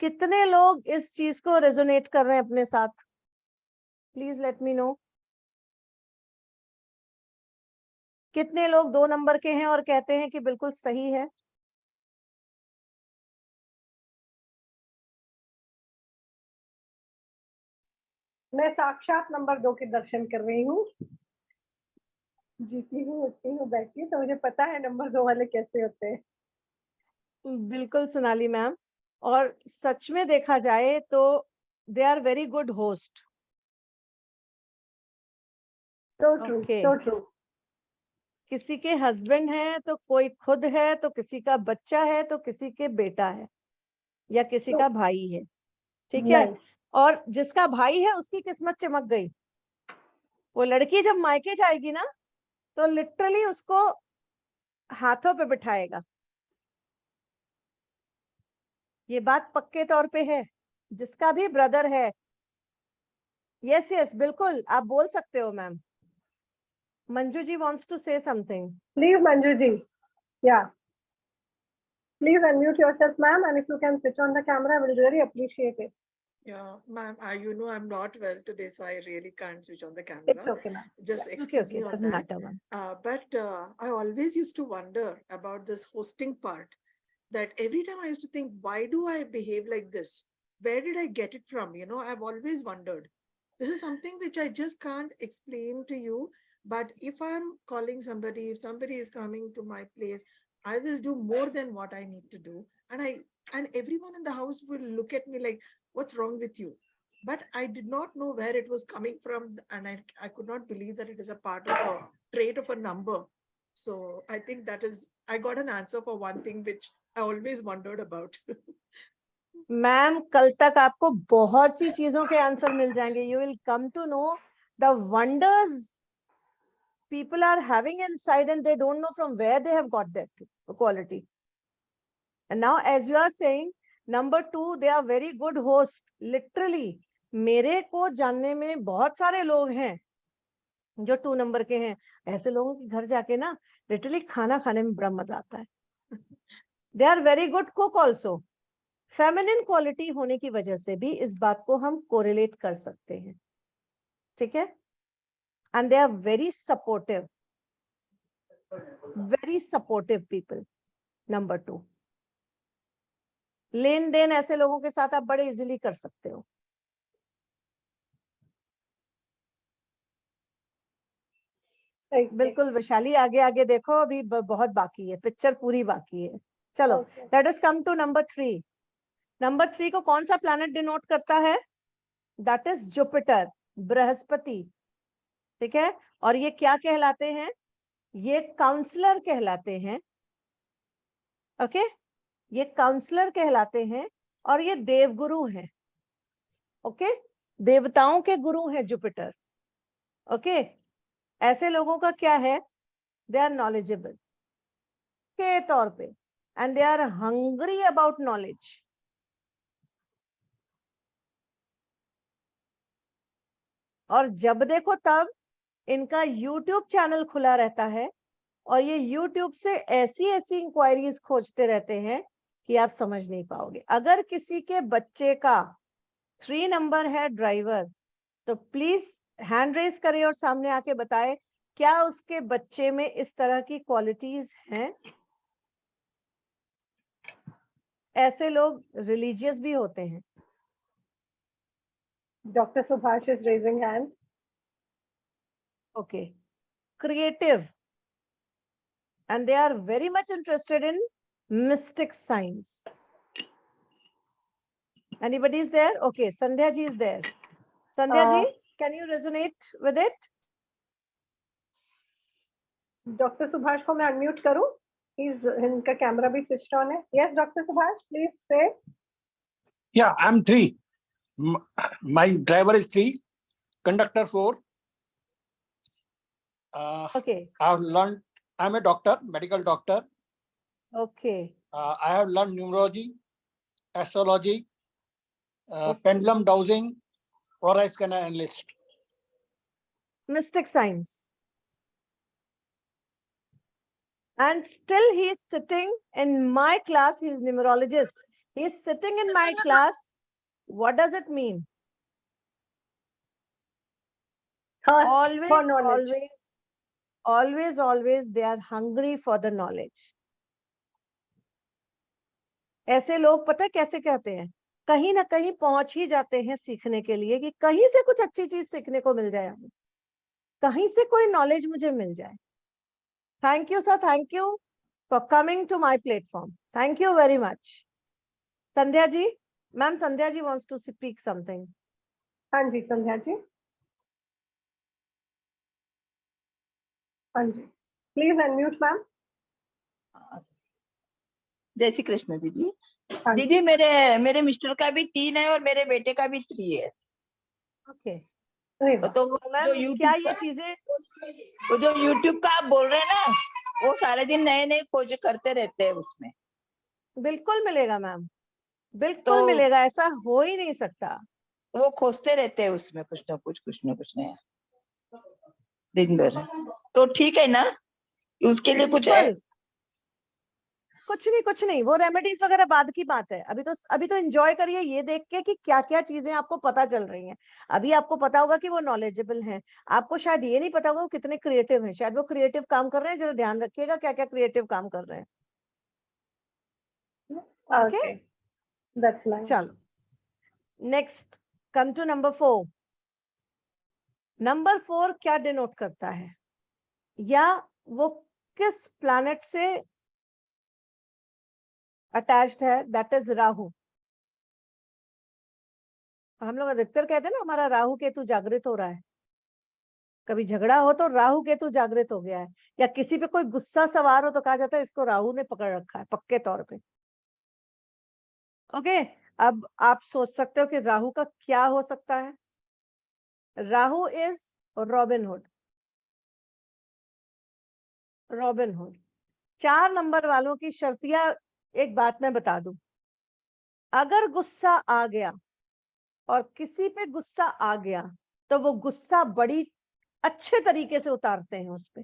कितने लोग इस चीज को रेजोनेट कर रहे हैं अपने साथ? Please let me know. कितने लोग 2 नंबर के हैं और कहते हैं कि बिल्कुल सही है? मैं साक्षात नंबर 2 के दर्शन कर रही हूँ। जीती हूँ, उठती हूँ, बैठती हूँ, तो मुझे पता है नंबर 2 वाले कैसे होते हैं। बिल्कुल सोनाली मैम, और सच में देखा जाए तो they are very good host. So true, Okay. so true. किसी के हस्बैंड है तो कोई खुद है, तो किसी का बच्चा है तो किसी के बेटा है या किसी का भाई है। ठीक है, Nice. और जिसका भाई है उसकी किस्मत चमक गई। वो लड़की जब मायके जाएगी ना तो लिटरली उसको हाथों पे बिठाएगा। ये बात पक्के तौर पे है। जिसका भी ब्रदर है, यस यस बिल्कुल आप बोल सकते हो ma'am. Manju ji wants to say something. Please, Manju ji. Yeah. Please unmute yourself, ma'am, and if you can switch on the camera, I will really appreciate it. Yeah, ma'am, you know I'm not well today, so I really can't switch on the It's camera. okay, ma'am. Just Okay, excuse okay, me on doesn't that. matter ma'am. But I always used to wonder about this hosting part. That every time I used to think, why do I behave like this? Where did I get it from? You know, I've always wondered. This is something which I just can't explain to you. But if I'm calling somebody, if somebody is coming to my place, I will do more than what I need to do. And everyone in the house will look at me like, what's wrong with you? But I did not know where it was coming from. And I could not believe that it is a part of a trait of a number. So I think I got an answer for one thing which I always wondered about. Ma'am कल तक आपको बहुत सी चीजों के answer मिल जाएंगे. You will come to know the wonders people are having inside and they don't know from where they have got that quality. And now as you are saying, number 2, they are very good host. Literally, मेरे को जानने में बहुत सारे लोग हैं जो 2 number के हैं. ऐसे लोगों के घर जाके ना लिटरली खाना खाने में बड़ा मजा आता है. They are very good cook also. Feminine quality होने की वजह से भी इस बात को हम कोरिलेट कर सकते हैं. ठीक है. And they are very supportive people. Number 2, लेन देन ऐसे लोगों के साथ आप बड़े इजीली कर सकते हो. बिल्कुल वैशाली, आगे आगे देखो, अभी बहुत बाकी है, पिक्चर पूरी बाकी है. चलो, let us come to number 3. Number 3 को कौन सा प्लैनेट डिनोट करता है? That is Jupiter, Brihaspati. ठीक है. और ये क्या कहलाते हैं? ये काउंसलर कहलाते हैं. ओके, ये काउंसलर कहलाते हैं और ये देवगुरु हैं. ओके, देवताओं के गुरु हैं जुपिटर. ओके, ऐसे लोगों का क्या है? दे आर नॉलेजेबल के तौर पे and they are hungry about knowledge. और जब देखो तब इनका YouTube चैनल खुला रहता है और ये YouTube से ऐसी ऐसी इंक्वायरीज खोजते रहते हैं कि आप समझ नहीं पाओगे. अगर किसी के बच्चे का 3 नंबर है ड्राइवर, तो प्लीज हैंड रेज करे और सामने आके बताए क्या उसके बच्चे में इस तरह की क्वालिटीज हैं. ऐसे लोग रिलीजियस भी होते हैं. Dr. Subhash is raising hand. Okay, creative, and they are very much interested in mystic science. Anybody is there? Okay, Sandhya ji is there. Sandhya ji, can you resonate with it? Dr. Subhash को मैं unmute करूं? इनका camera भी switched on है. Yes, Dr. Subhash, please say. Yeah, I'm 3. My driver is 3, conductor 4. Okay. I've learned, I'm a doctor, medical doctor. Okay. I have learned numerology, astrology, pendulum dowsing, aura scanner analyst. Mystic science. And still he is sitting in my class, he is numerologist. He is sitting in my class. What does it mean? Always they are hungry for the knowledge. ऐसे लोग पता है कैसे कहते हैं? कहीं ना कहीं पहुंच ही जाते हैं सीखने के लिए कि कहीं से कुछ अच्छी चीज सीखने को मिल जाए, हमें कहीं से कोई नॉलेज मुझे मिल जाए. Thank you, sir. Thank you for coming to my platform. Thank you very much. Sandhya ji, ma'am, Sandhya ji wants to speak something. हाँ जी, संध्या जी. हाँ जी. Please unmute, ma'am. जय श्री कृष्ण दीदी. दीदी मेरे मिस्टर का भी 3 है और मेरे बेटे का भी 3 है. ओके. तो मैम क्या ये चीजें, वो जो YouTube का आप बोल रहे हैं ना, वो सारे दिन नए नए खोज करते रहते हैं उसमें. बिल्कुल मिलेगा मैम, बिल्कुल मिलेगा, ऐसा हो ही नहीं सकता. वो खोजते रहते हैं उसमें कुछ ना कुछ नया दिन भर. तो ठीक है ना, उसके लिए कुछ है? कुछ नहीं, वो रेमेडीज वगैरह बाद की बात है. अभी तो एंजॉय करिए ये देख के कि क्या क्या चीजें आपको पता चल रही हैं. अभी आपको पता होगा कि वो नॉलेजेबल हैं. आपको शायद ये नहीं पता होगा वो कितने क्रिएटिव हैं. शायद वो क्रिएटिव काम कर रहे हैं, जरा ध्यान रखिएगा क्या क्या क्रिएटिव काम कर रहे हैं. Okay, that's nice. चलो, next come to number 4. Number 4 क्या डिनोट करता है, या वो किस प्लैनेट से अटैच्ड है, दैट इज राहु। हम लोग अधिकतर कहते हैं ना हमारा राहु केतु जागृत हो रहा है, कभी झगड़ा हो तो राहु केतु जागृत हो गया है, या किसी पे कोई गुस्सा सवार हो तो कहा जाता है इसको राहु ने पकड़ रखा है पक्के तौर पे। ओके, अब आप सोच सकते हो कि राहु का क्या हो सकता है। Rahu is Robin Hood. Robin Hood 4 number वालों की शर्तिया एक बात मैं बता दूं, अगर गुस्सा आ गया और किसी पे गुस्सा आ गया तो वो गुस्सा बड़ी अच्छे तरीके से उतारते हैं उस पे।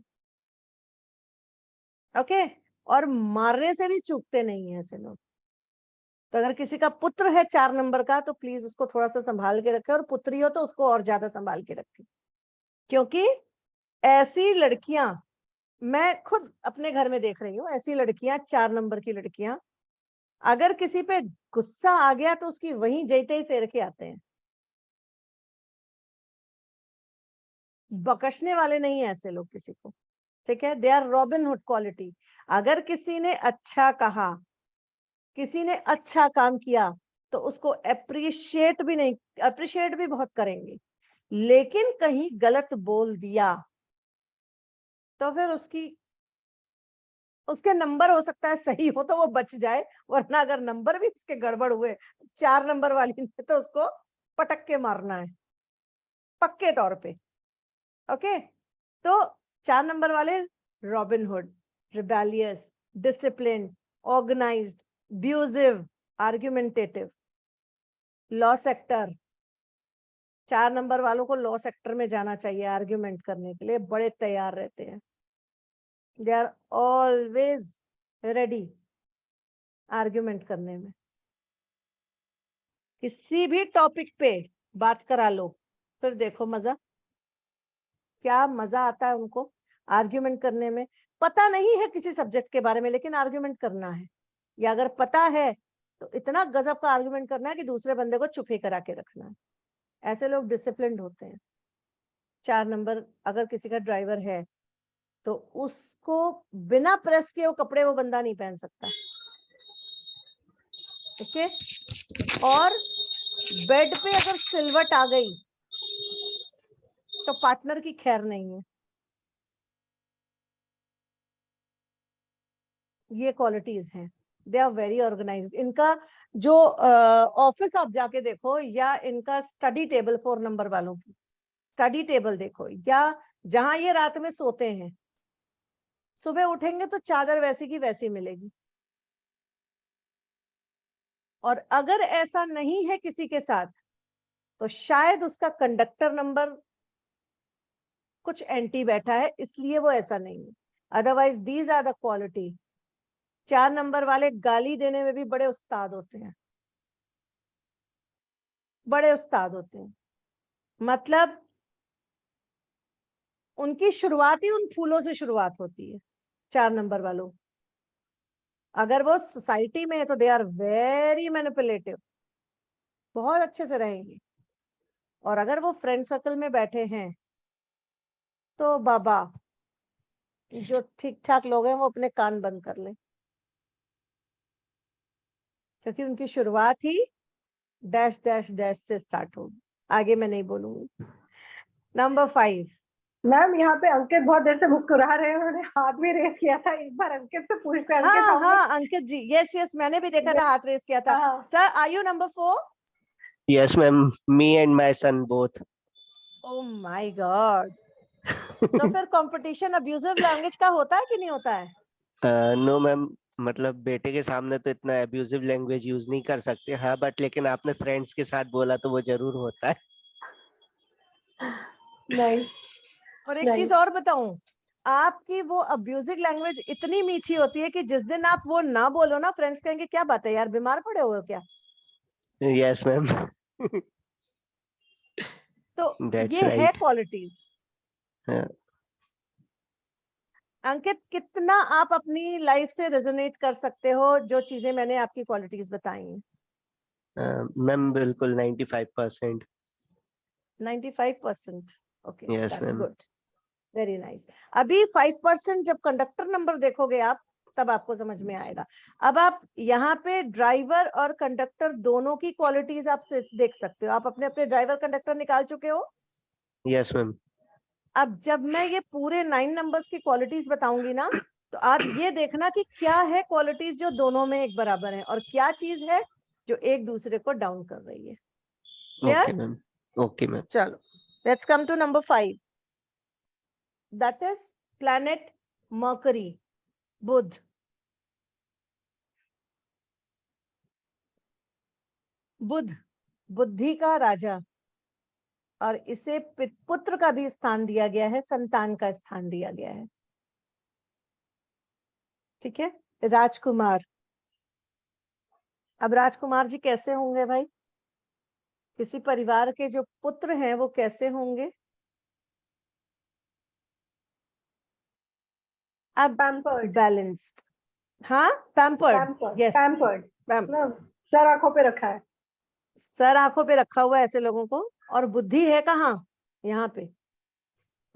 ओके, और मारने से भी चूकते नहीं है ऐसे लोग। तो अगर किसी का पुत्र है 4 नंबर का तो प्लीज उसको थोड़ा सा संभाल के रखे, और पुत्री हो तो उसको और ज्यादा संभाल के रखे, क्योंकि ऐसी लड़कियां मैं खुद अपने घर में देख रही हूँ, ऐसी लड़कियां 4 नंबर की लड़कियां अगर किसी पे गुस्सा आ गया तो उसकी वहीं जैते ही फेर के आते हैं। बकशने वाले नहीं है ऐसे लोग किसी को, ठीक है। They are Robin Hood quality. अगर किसी ने अच्छा कहा, किसी ने अच्छा काम किया तो उसको अप्रिशिएट भी बहुत करेंगे, लेकिन कहीं गलत बोल दिया तो फिर उसके नंबर हो सकता है सही हो तो वो बच जाए, वरना अगर नंबर भी उसके गड़बड़ हुए 4 नंबर वाली ने तो उसको पटक के मारना है पक्के तौर पे। ओके, तो 4 नंबर वाले Robin Hood, rebellious, discipline, organised, abusive, argumentative, law sector. 4 number वालों को लॉ सेक्टर में जाना चाहिए आर्ग्यूमेंट करने के लिए, बड़े तैयार रहते हैं। They are always ready argument करने में। किसी भी टॉपिक पे बात करा लो, फिर देखो मजा, क्या मजा आता है उनको आर्ग्यूमेंट करने में। पता नहीं है किसी सब्जेक्ट के बारे में लेकिन आर्ग्यूमेंट करना है, या अगर पता है तो इतना गजब का आर्ग्यूमेंट करना है कि दूसरे बंदे को चुप ही करा के रखना है। ऐसे लोग डिसिप्लिन्ड होते हैं। 4 नंबर अगर किसी का ड्राइवर है तो उसको बिना प्रेस किए वो कपड़े वो बंदा नहीं पहन सकता, ठीक है। और बेड पे अगर सिलवट आ गई तो पार्टनर की खैर नहीं है। ये क्वालिटीज हैं। They are very organised. इनका जो ऑफिस आप जाके देखो, या इनका स्टडी टेबल 4 नंबर वालों की स्टडी टेबल देखो, या जहां ये रात में सोते हैं, सुबह उठेंगे तो चादर वैसी की वैसी मिलेगी। और अगर ऐसा नहीं है किसी के साथ तो शायद उसका कंडक्टर नंबर कुछ एंटी बैठा है, इसलिए वो ऐसा नहीं है। Otherwise these are the quality. 4 number वाले गाली देने में भी बड़े उस्ताद होते हैं, बड़े उस्ताद होते हैं। मतलब उनकी शुरुआत ही उन फूलों से शुरुआत होती है 4 नंबर वालों। अगर वो सोसाइटी में है तो दे आर वेरी मैनिपुलेटिव, बहुत अच्छे से रहेंगे। और अगर वो फ्रेंड सर्कल में बैठे हैं तो बाबा, जो ठीक ठाक लोग हैं वो अपने कान बंद कर लें, क्योंकि उनकी शुरुआत ही डैश डैश डैश से स्टार्ट होगी। आगे मैं नहीं बोलूंगी। नंबर 5। मैम यहाँ पे अंकित बहुत देर से मुस्कुरा रहे हैं, उन्होंने हाथ भी रेस किया था। एक बार अंकित से पूछते हैं। हाँ हाँ अंकित जी, यस यस, मैंने भी देखा था हाथ रेस किया था। Sir are you number 4? Yes, ma'am. Me and my son both. Oh my God. तो फिर कंपटीशन अब्यूजिव लैंग्वेज का होता है कि नहीं होता है? No, ma'am. मतलब बेटे के सामने तो इतना अब्यूजिव लैंग्वेज यूज नहीं कर सकते। हाँ, बट लेकिन आपने फ्रेंड्स के साथ बोला तो वो जरूर होता है। नहीं। और एक चीज और बताऊं, आपकी वो अब्यूजिव लैंग्वेज इतनी मीठी होती है कि जिस दिन आप वो ना बोलो ना, फ्रेंड्स कहेंगे क्या बात है यार, बीमार पड़े हुए हो क्या? Yes, ma'am. तो That's ये है right. क्वालिटीज। हाँ। अंकित, कितना आप अपनी लाइफ से रेजोनेट कर सकते हो जो चीजें मैंने आपकी क्वालिटीज बताई हैं? मैम बिल्कुल 95%। 95%। Okay, Yes, that's ma'am. Good, very nice. अभी 5% जब कंडक्टर नंबर देखोगे आप तब आपको समझ में आएगा। अब आप यहाँ पे ड्राइवर और कंडक्टर दोनों की क्वालिटीज आप देख सकते हो। आप अपने अपने ड्राइवर कंडक्टर निकाल चुके हो? Yes ma'am. अब जब मैं ये पूरे 9 नंबर्स की क्वालिटीज बताऊंगी ना, तो आप ये देखना कि क्या है क्वालिटीज जो दोनों में एक बराबर है और क्या चीज है जो एक दूसरे को डाउन कर रही है। Okay ma'am. Okay ma'am. चलो, let's come to number 5, that is planet Mercury, Budh. Budh बुद्धि का राजा, और इसे पुत्र का भी स्थान दिया गया है, संतान का स्थान दिया गया है। ठीक है, राजकुमार। अब राजकुमार जी कैसे होंगे भाई? किसी परिवार के जो पुत्र हैं वो कैसे होंगे? अब बैलेंस्ड। हाँ, पैम्पर्ड। यस, सर आंखों पे रखा है। सर आंखों पे रखा हुआ है ऐसे लोगों को। और बुद्धि है कहाँ? यहाँ पे।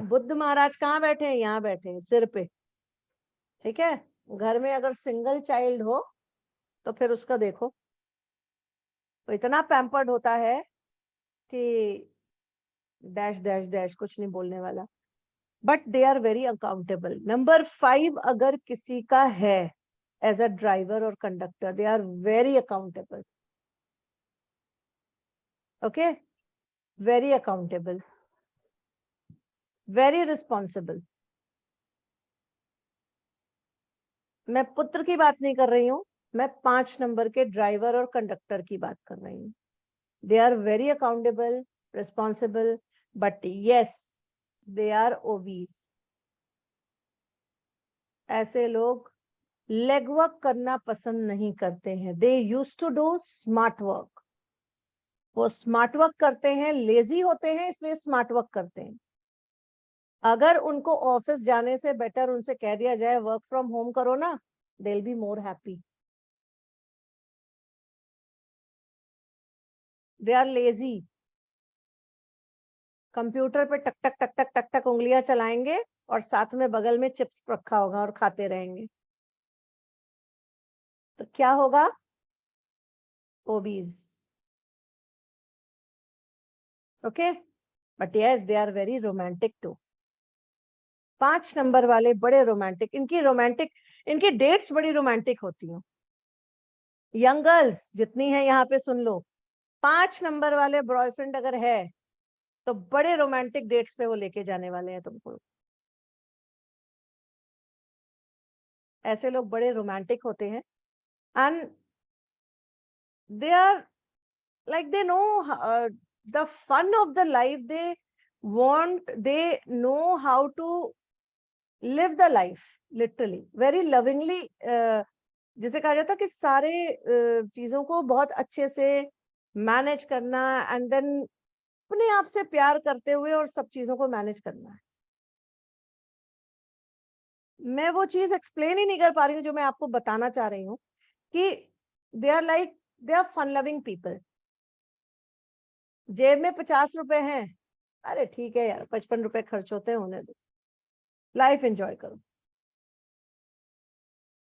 बुद्ध महाराज कहाँ बैठे हैं? यहाँ बैठे हैं, सिर पे। ठीक है, घर में अगर सिंगल चाइल्ड हो तो फिर उसका देखो, तो इतना पैम्पर्ड होता है कि डैश डैश डैश, कुछ नहीं बोलने वाला। But they are very accountable. Number 5 अगर किसी का है एज अ ड्राइवर और conductor, they are very accountable. Okay, very accountable, very responsible. मैं पुत्र की बात नहीं कर रही हूँ, मैं 5 नंबर के ड्राइवर और कंडक्टर की बात कर रही हूँ। They are very accountable, responsible, but yes they are obese. ऐसे लोग लेग वर्क करना पसंद नहीं करते हैं। They use to do smart work. वो स्मार्ट वर्क करते हैं, लेजी होते हैं इसलिए स्मार्ट वर्क करते हैं। अगर उनको ऑफिस जाने से बेटर उनसे कह दिया जाए वर्क फ्रॉम होम करो ना, they will be more happy. They are lazy. Computer पे टक टक टक टक टक टक उंगलियां चलाएंगे और साथ में बगल में चिप्स रखा होगा और खाते रहेंगे, तो क्या होगा? Obese. Okay, but yes they are very romantic too. 5 number वाले बड़े रोमांटिक, इनकी डेट्स बड़ी रोमांटिक होती हैं। यंग गर्ल्स जितनी है यहाँ पे सुन लो, 5 नंबर वाले बॉयफ्रेंड अगर है तो बड़े रोमांटिक डेट्स पे वो लेके जाने वाले हैं तुमको। ऐसे लोग बड़े रोमांटिक होते हैं and they are like they know the fun of the life. They know how to live the life literally very lovingly. जिसे कहा जाता है कि सारे चीजों को बहुत अच्छे से मैनेज करना एंड देन अपने आप से प्यार करते हुए और सब चीजों को मैनेज करना है। मैं वो चीज एक्सप्लेन ही नहीं कर पा रही हूँ जो मैं आपको बताना चाह रही हूँ कि they are fun loving people. जेब में 50 रुपए हैं, अरे ठीक है यार, 55 रुपए खर्च होते हैं, होने दो, लाइफ एंजॉय करो।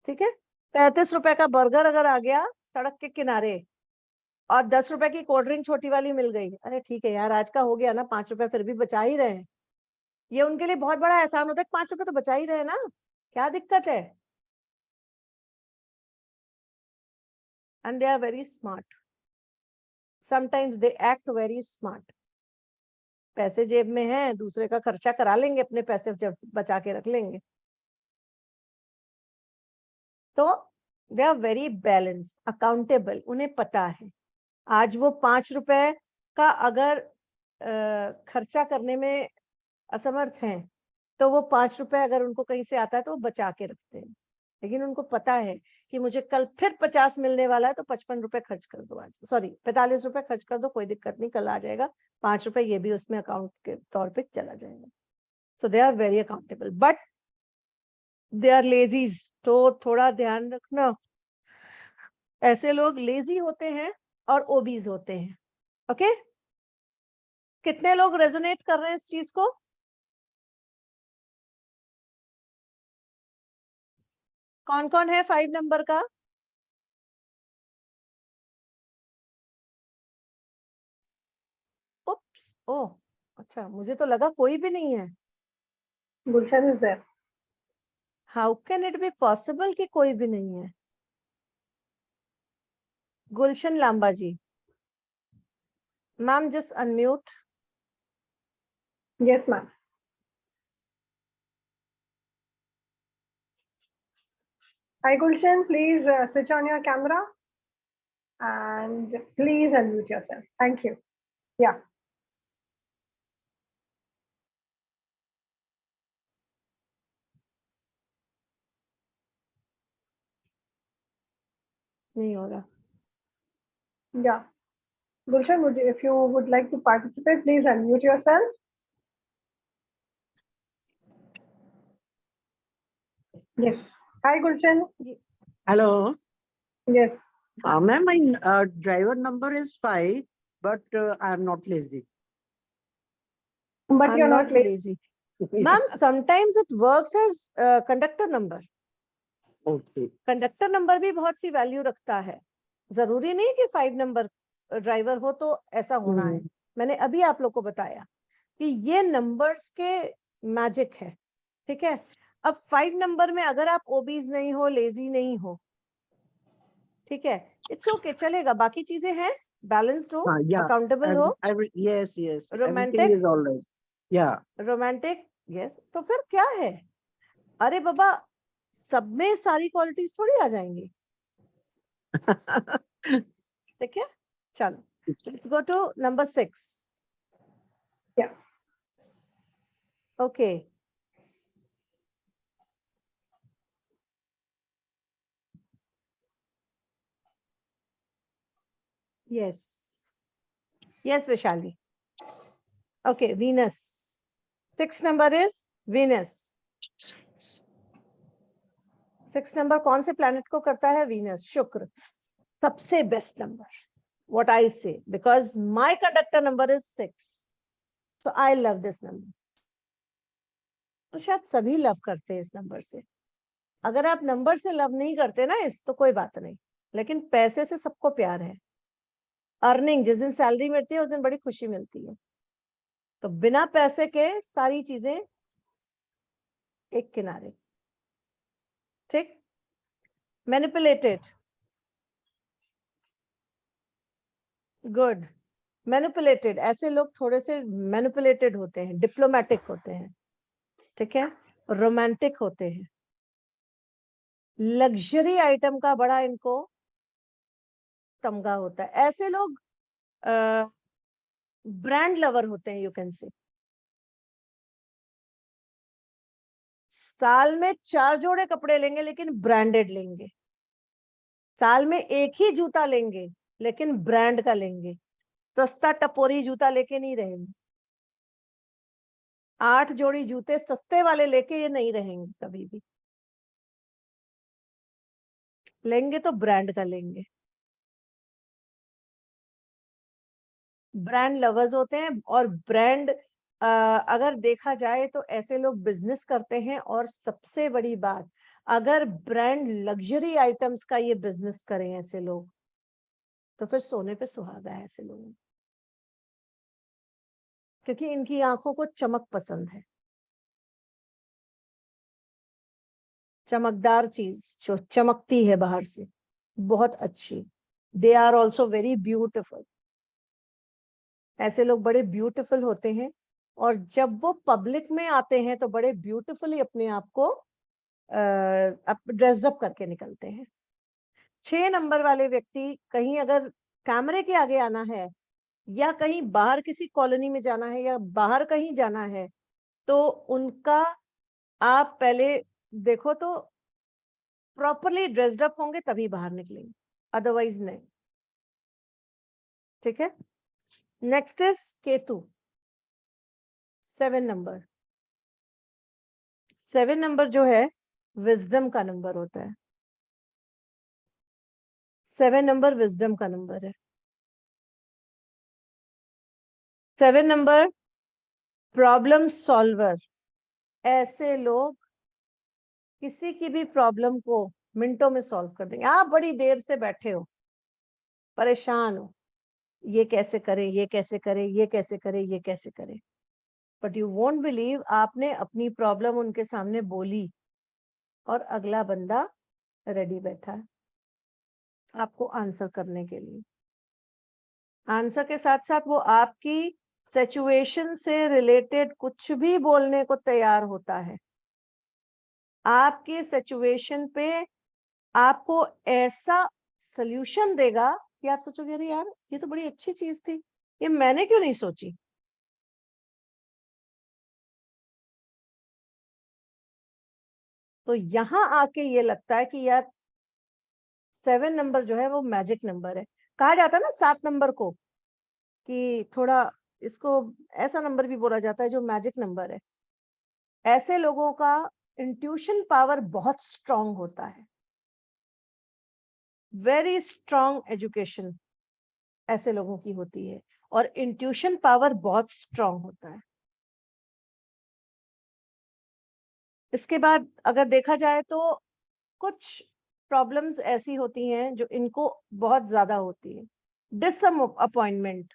ठीक है, 35 रुपए का बर्गर अगर आ गया सड़क के किनारे और 10 रुपए की कोल्ड ड्रिंक छोटी वाली मिल गई, अरे ठीक है यार, आज का हो गया ना, 5 रुपए फिर भी बचा ही रहे हैं। ये उनके लिए बहुत बड़ा एहसान होता है, 5 रुपए तो बचा ही रहे ना, क्या दिक्कत है? And they are very smart. Sometimes they act very smart. पैसे जेब में है, दूसरे का खर्चा करा लेंगे, अपने पैसे जब बचा के रख लेंगे। तो they are very balanced, accountable. उन्हें पता है आज वो 5 रुपए का अगर खर्चा करने में असमर्थ हैं तो वो 5 रुपए अगर उनको कहीं से आता है तो वो बचा के रखते हैं। लेकिन उनको पता है कि मुझे कल फिर 50 मिलने वाला है तो 55 रुपए खर्च कर दो आज, सॉरी 45 रुपए खर्च कर दो, कोई दिक्कत नहीं, कल आ जाएगा 5 रुपए, ये भी उसमें अकाउंट के तौर पे चला जाएगा। So they are very accountable but they are lazies. तो थोड़ा ध्यान रखना, ऐसे लोग लेजी होते हैं और ओबीज होते हैं। ओके, कितने लोग रेजोनेट कर रहे हैं इस चीज को? कौन कौन है 5 नंबर का? उप्स, ओह अच्छा, मुझे तो लगा कोई भी नहीं है। Gulshan is there. How can it be possible कि कोई भी नहीं है? Gulshan Lamba ji, ma'am just unmute. Yes, ma'am. Hi, Gulshan. Please switch on your camera and please unmute yourself. Thank you. Yeah. नहीं हो रहा। Yeah. Gulshan, if you would like to participate, please unmute yourself. Yes. Hi, Gulshan. Hello. Yes. Ma'am, my driver number is 5, but I am not lazy. But I'm you're not not late. lazy. Ma'am, sometimes it works as conductor number. Okay. Conductor number भी बहुत सी value रखता है, जरूरी नहीं कि 5 number driver हो तो ऐसा होना है। मैंने अभी आप लोग को बताया कि ये नंबर्स के मैजिक है, ठीक है। अब 5 नंबर में अगर आप ओबीज नहीं हो, लेजी नहीं हो, ठीक है, इट्स ओके, चलेगा। बाकी चीजें हैं, बैलेंस्ड हो, अकाउंटेबल हो, Yes, yes. Romantic, Everything is all right. Yeah. Romantic, yes, तो फिर क्या है? अरे बाबा, सब में सारी क्वालिटीज थोड़ी आ जाएंगी। ठीक है, चलो, let's go to number 6। Yeah. Okay, yes, yes, Vishali. Okay, Venus. 6 number is Venus. 6 number कौन से प्लैनेट को करता है? वीनस, शुक्र, सबसे best number, what I say, because my conductor number is 6, so I love this number. तो शायद सभी लव करते हैं इस नंबर से। अगर आप नंबर से लव नहीं करते ना इस, तो कोई बात नहीं, लेकिन पैसे से सबको प्यार है। अर्निंग, जिस दिन सैलरी मिलती है उस दिन बड़ी खुशी मिलती है, तो बिना पैसे के सारी चीजें एक किनारे, ठीक। Manipulated, good. मैनिपुलेटेड, ऐसे लोग थोड़े से मैनिपुलेटेड होते हैं, डिप्लोमेटिक होते हैं, ठीक है, रोमांटिक होते हैं, लग्जरी आइटम का बड़ा इनको तमगा होता है। ऐसे लोग ब्रांड लवर होते हैं, यू कैन से। साल में 4 जोड़े कपड़े लेंगे लेकिन ब्रांडेड लेंगे। साल में एक ही जूता लेंगे लेकिन ब्रांड का लेंगे, सस्ता टपोरी जूता लेके नहीं रहेंगे। 8 जोड़ी जूते सस्ते वाले लेके ये नहीं रहेंगे कभी भी, लेंगे तो ब्रांड का लेंगे। ब्रांड लवर्स होते हैं, और ब्रांड अगर देखा जाए तो ऐसे लोग बिजनेस करते हैं। और सबसे बड़ी बात, अगर ब्रांड लग्जरी आइटम्स का ये बिजनेस करें ऐसे लोग, तो फिर सोने पे सुहागा है ऐसे लोगों, क्योंकि इनकी आंखों को चमक पसंद है। चमकदार चीज जो चमकती है बाहर से, बहुत अच्छी। They are also very beautiful. ऐसे लोग बड़े ब्यूटीफुल होते हैं, और जब वो पब्लिक में आते हैं तो बड़े ब्यूटीफुली अपने आप को ड्रेस्ड अप करके निकलते हैं। 6 नंबर वाले व्यक्ति कहीं अगर कैमरे के आगे आना है, या कहीं बाहर किसी कॉलोनी में जाना है, या बाहर कहीं जाना है, तो उनका आप पहले देखो तो प्रॉपरली ड्रेस्ड अप होंगे तभी बाहर निकलेंगे, अदरवाइज नहीं, ठीक है। Next is Ketu, 7 number. 7 number जो है विजडम का नंबर होता है। 7 नंबर विजडम का नंबर है। 7 नंबर प्रॉब्लम सॉल्वर। ऐसे लोग किसी की भी प्रॉब्लम को मिनटों में सॉल्व कर देंगे। आप बड़ी देर से बैठे हो, परेशान हो, ये कैसे करें, ये कैसे करें, ये कैसे करें, ये कैसे करें, बट यू वोंट बिलीव, आपने अपनी प्रॉब्लम उनके सामने बोली और अगला बंदा रेडी बैठा है आपको आंसर करने के लिए। आंसर के साथ साथ वो आपकी सिचुएशन से रिलेटेड कुछ भी बोलने को तैयार होता है। आपकी सिचुएशन पे आपको ऐसा सॉल्यूशन देगा कि आप सोचोगे अरे यार ये तो बड़ी अच्छी चीज थी, ये मैंने क्यों नहीं सोची। तो यहाँ आके ये लगता है कि यार 7 नंबर जो है वो मैजिक नंबर है। कहा जाता है ना 7 नंबर को कि थोड़ा इसको ऐसा नंबर भी बोला जाता है जो मैजिक नंबर है। ऐसे लोगों का इंट्यूशन पावर बहुत स्ट्रांग होता है, वेरी स्ट्रांग एजुकेशन ऐसे लोगों की होती है और इंट्यूशन पावर बहुत स्ट्रांग होता है। इसके बाद अगर देखा जाए तो कुछ प्रॉब्लम्स ऐसी होती हैं जो इनको बहुत ज्यादा होती है। डिसअपॉइंटमेंट,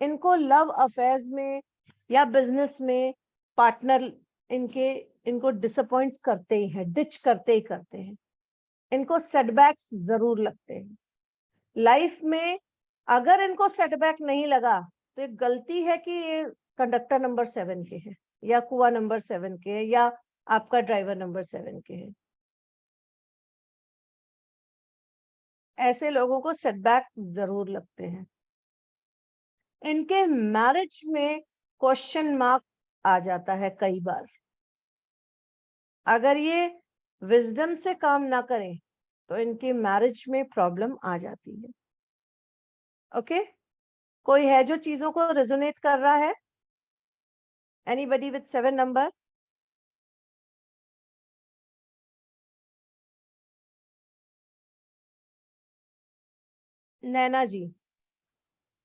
इनको लव अफेयर्स में या बिजनेस में पार्टनर इनको डिसअपॉइंट करते ही हैं, डिच करते ही करते हैं। इनको सेटबैक्स जरूर लगते हैं लाइफ में। अगर इनको सेटबैक नहीं लगा तो एक गलती है कि ये कंडक्टर नंबर 7 के हैं या कुआ नंबर 7 के हैं या आपका ड्राइवर नंबर 7 के हैं। ऐसे लोगों को सेटबैक जरूर लगते हैं। इनके मैरिज में क्वेश्चन मार्क आ जाता है कई बार। अगर ये विजडम से काम ना करें तो इनकी मैरिज में प्रॉब्लम आ जाती है। ओके, कोई है जो चीजों को रेजोनेट कर रहा है? Anybody with 7 number? Naina ji.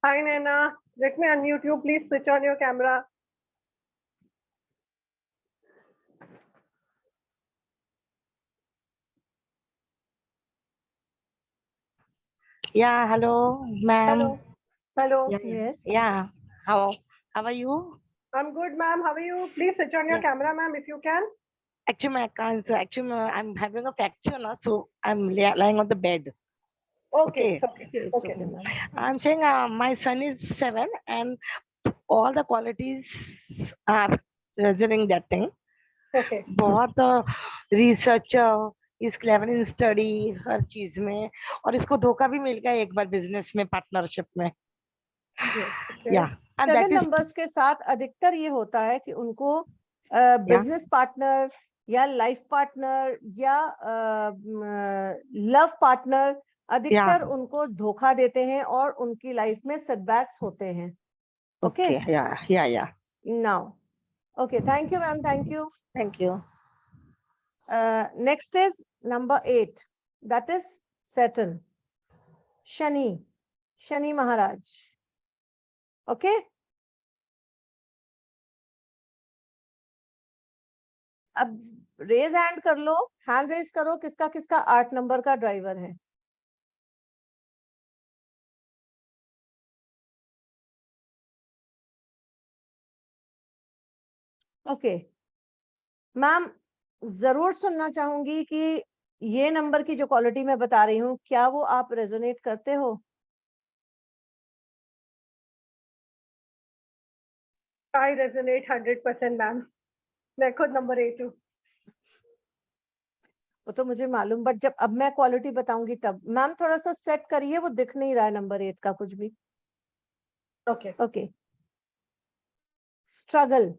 Hi, Naina. Let me unmute you. Please switch on your camera. Yeah, hello, ma'am. Hello. Hello. Yeah, Yes. yeah. How are you? I'm good, ma'am. How are you? Please switch on your Yeah. camera, ma'am, if you can. Actually, I can't. Actually, I'm having a fracture now, so I'm lying on the bed. Okay. Okay. It's okay. Okay. ma'am. I'm saying my son is 7, and all the qualities are resonating that thing. Okay. बहुत researcher, is clever in study, हर चीज में, और इसको धोखा भी मिल गया एक बार बिजनेस में, पार्टनरशिप में। या 7 नंबर्स के साथ अधिकतर ये होता है कि उनको बिजनेस पार्टनर या लाइफ पार्टनर या लव पार्टनर अधिकतर उनको धोखा देते हैं और उनकी लाइफ में सेटबैक्स होते हैं। ओके, या now okay, thank you ma'am, thank you. Thank you. Next is number 8, that is Saturn, Shani Maharaj. Okay, अब रेज हैंड कर लो, हैंड रेज करो, किसका किसका 8 नंबर का ड्राइवर है। ओके मैम, जरूर सुनना चाहूंगी कि ये नंबर की जो क्वालिटी मैं बता रही हूँ क्या वो आप रेजोनेट करते हो? I resonate 100%, ma'am. मैं खुद नंबर 8 हूँ। वो तो मुझे मालूम, बट जब अब मैं क्वालिटी बताऊंगी तब। मैम थोड़ा सा सेट करिए, वो दिख नहीं रहा है नंबर 8 का कुछ भी। ओके ओके, स्ट्रगल,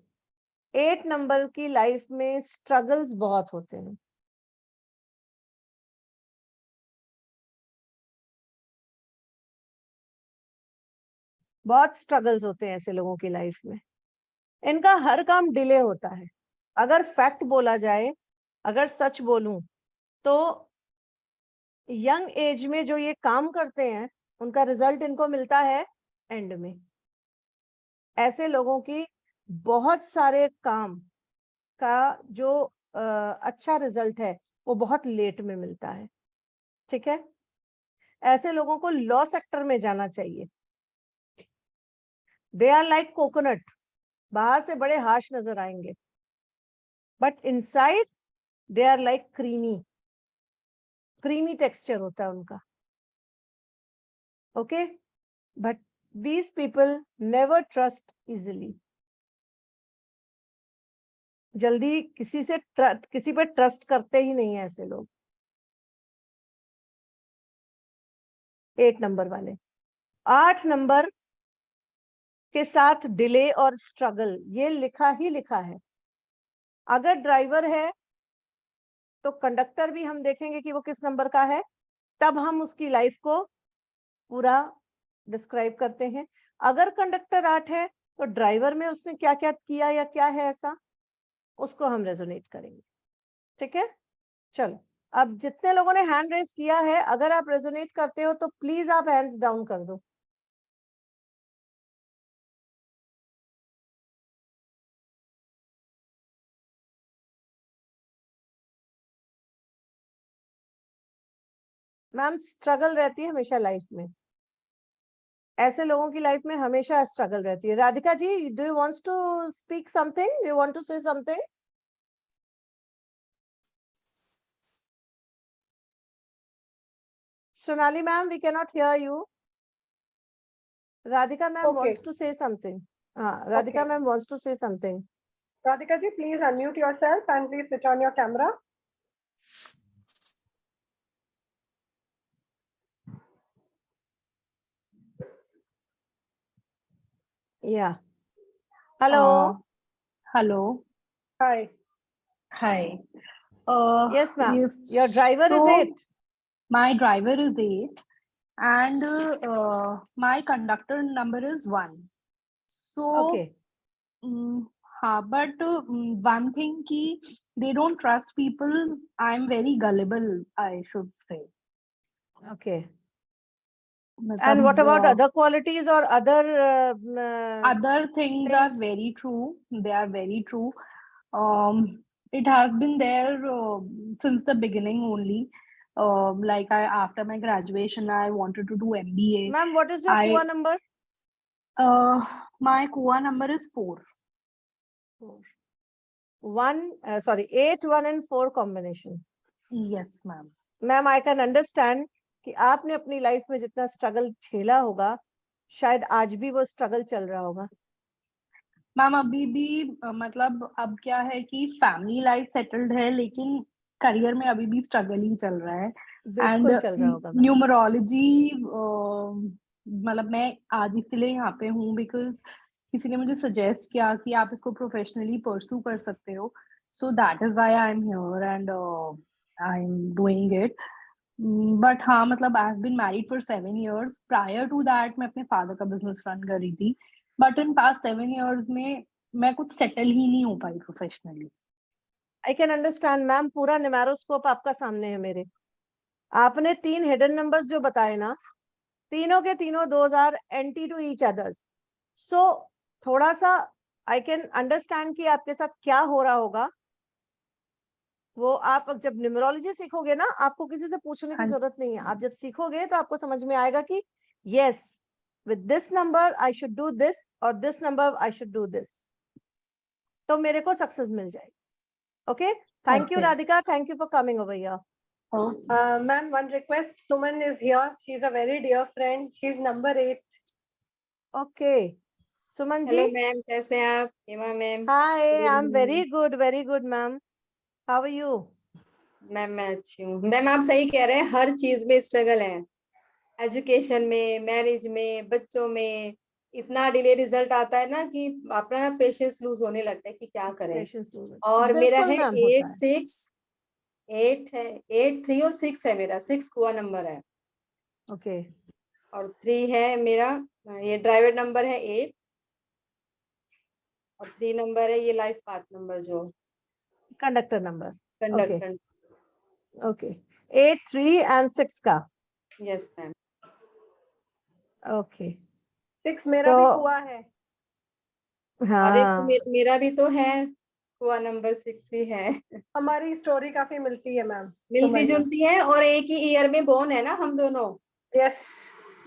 8 नंबर की लाइफ में स्ट्रगल्स बहुत होते हैं। बहुत स्ट्रगल्स होते हैं ऐसे लोगों की लाइफ में। इनका हर काम डिले होता है। अगर फैक्ट बोला जाए, अगर सच बोलूं तो यंग एज में जो ये काम करते हैं उनका रिजल्ट इनको मिलता है एंड में। ऐसे लोगों की बहुत सारे काम का जो अच्छा रिजल्ट है वो बहुत लेट में मिलता है। ठीक है, ऐसे लोगों को लॉ सेक्टर में जाना चाहिए। दे आर लाइक कोकोनट, बाहर से बड़े हार्श नजर आएंगे, but inside they are like creamy texture होता है उनका। Okay, but these people never trust easily. जल्दी किसी पे ट्रस्ट करते ही नहीं है ऐसे लोग। 8 नंबर वाले, 8 नंबर के साथ डिले और स्ट्रगल, ये लिखा ही लिखा है। अगर ड्राइवर है तो कंडक्टर भी हम देखेंगे कि वो किस नंबर का है, तब हम उसकी लाइफ को पूरा डिस्क्राइब करते हैं। अगर कंडक्टर 8 है तो ड्राइवर में उसने क्या क्या किया या क्या है ऐसा, उसको हम रेजोनेट करेंगे। ठीक है, चलो अब जितने लोगों ने हैंड रेज किया है, अगर आप रेजोनेट करते हो तो प्लीज आप हैंड्स डाउन कर दो। मैम स्ट्रगल रहती है हमेशा लाइफ में, ऐसे लोगों की लाइफ में हमेशा स्ट्रगल रहती है। Radhika ji, do you wants to speak something, do you want to say something? Sonali ma'am, we cannot hear you. Radhika ma'am Okay. wants to say something. Radhika Okay. ma'am wants to say something. Radhika ji, please unmute yourself and please switch on your camera. Yeah. Hello. Hello. Hi. Hi. Yes, ma'am. Yes, Your driver is so 8. My driver is 8 and my conductor number is 1. So, Okay. but one thing ki they don't trust people. I'm very gullible, I should say. Okay. And what about other qualities or other other things are very true. They are very true. It has been there since the beginning only. Like after my graduation, I wanted to do MBA. Ma'am, what is your KUA number? My KUA number is 4. 8, 1 and 4 combination. Yes, ma'am. Ma'am, I can understand कि आपने अपनी life में जितना struggle झेला होगा, शायद आज भी वो स्ट्रगल चल रहा होगा। मैम अभी भी मतलब अब क्या है कि फैमिली लाइफ सेटल्ड है, लेकिन करियर में अभी भी स्ट्रगल ही चल रहा है। बिल्कुल चल रहा होगा। न्यूमरोलॉजी मतलब मैं आज इसलिए यहाँ पे हूँ बिकॉज किसी ने मुझे सजेस्ट किया कि आप इसको प्रोफेशनली परस्यू कर सकते हो, so that is why I am here and I am doing it. But हाँ, मतलब I have been married for 7 years. Prior to that मैं अपने फादर का बिजनेस रन कर रही थी, बट इन पास्ट 7 years में मैं कुछ सेटल ही नहीं हो पाई professionally. I can understand ma'am, पूरा न्यूमेरोस्कोप आपका सामने है मेरे। आपने 3 हिडन नंबर्स जो बताए ना, तीनों के तीनों those are anti to each others. सो थोड़ा सा आई कैन अंडरस्टैंड कि आपके साथ क्या हो रहा होगा। वो आप जब न्यूमरोलॉजी सीखोगे ना, आपको किसी से पूछने की जरूरत नहीं है। आप जब सीखोगे तो आपको समझ में आएगा कि yes, with this number I should do this or this number I should do this, तो मेरे को सक्सेस मिल जाएगी। Okay, thank you Radhika, thank you for coming over here. Ma'am, one request. Suman is here. She's a very dear friend. She's number 8. Okay, Suman ji. Hello ma'am, कैसे हैं आप? Hema ma'am. Hi, I am very good ma'am. How are you? Ma'am मैं अच्छी हूँ। Ma'am आप सही कह रहे हैं, हर चीज में स्ट्रगल है। एजुकेशन में, मैरिज में, बच्चों में इतना डिले रिजल्ट आता है ना कि अपना पेशेंस लूज होने लगता है कि क्या करें। और मेरा है 8, 6, 8 है, 8, 3 और 6 है मेरा। 6 कुआ नंबर है। ओके। और 3 है मेरा, ये ड्राइवर नंबर है 8 और 3 नंबर है ये लाइफ पाथ नंबर जो conductor number. Conductor. Okay, 8, 3 and 6 का। Yes ma'am. ओके, 6 मेरा भी कुआ है। हाँ। अरे तो मेरा भी तो है। कुआ नंबर 6 ही है। हमारी स्टोरी काफी मिलती है मैम। मिलती जुलती है और एक ही ईयर में बोर्न है ना हम दोनों। यस,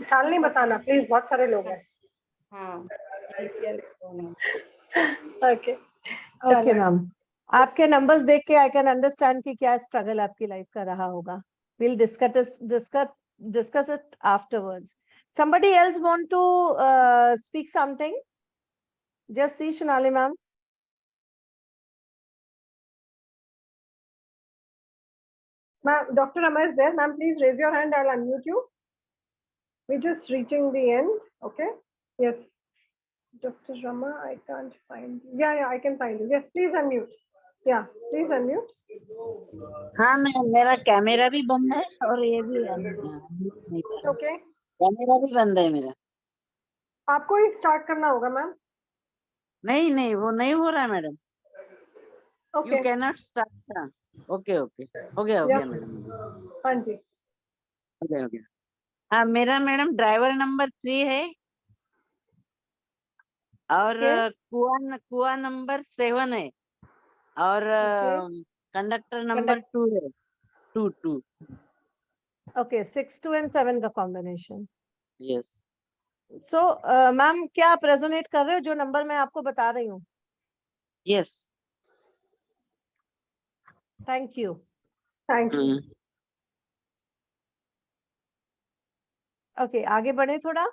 साल नहीं बताना प्लीज, बहुत सारे लोग हैं। हाँ, एक ईयर में बोर्न है। ओके ओके मैम, आपके नंबर्स देख के आई कैन अंडरस्टैंड कि क्या स्ट्रगल आपकी लाइफ का रहा होगा। Will discuss it afterwards. Somebody else want to speak something? Just see Shunali ma'am. Ma'am, Dr. Rama is there. Ma'am, please raise your hand. I'll unmute you. We're just reaching the end. Okay. Yes. Dr. Rama, I can't find you. Yeah, I can find you. Yes, please unmute. Yeah, please unmute. हाँ ma'am, मेरा camera भी बंद है और ये भी नहीं कर रहा। Okay. कैमरा भी बंद है मेरा। आपको ही स्टार्ट करना होगा मैम। नहीं नहीं, वो नहीं हो रहा है madam. Okay. You can not start. Okay okay, हो गया Yeah. मैडम। हाँ जी। हो गया। हाँ, मेरा मैडम ड्राइवर नंबर 3 है और कुआ नंबर 7 है और कंडक्टर नंबर 2 है। 2 Okay, 6, 2 and 7 का कॉम्बिनेशन। यस। सो मैम, क्या आप रेजोनेट कर रहे हो जो नंबर मैं आपको बता रही हूँ? Yes. Thank you. Thank you. Okay, आगे बढ़े थोड़ा।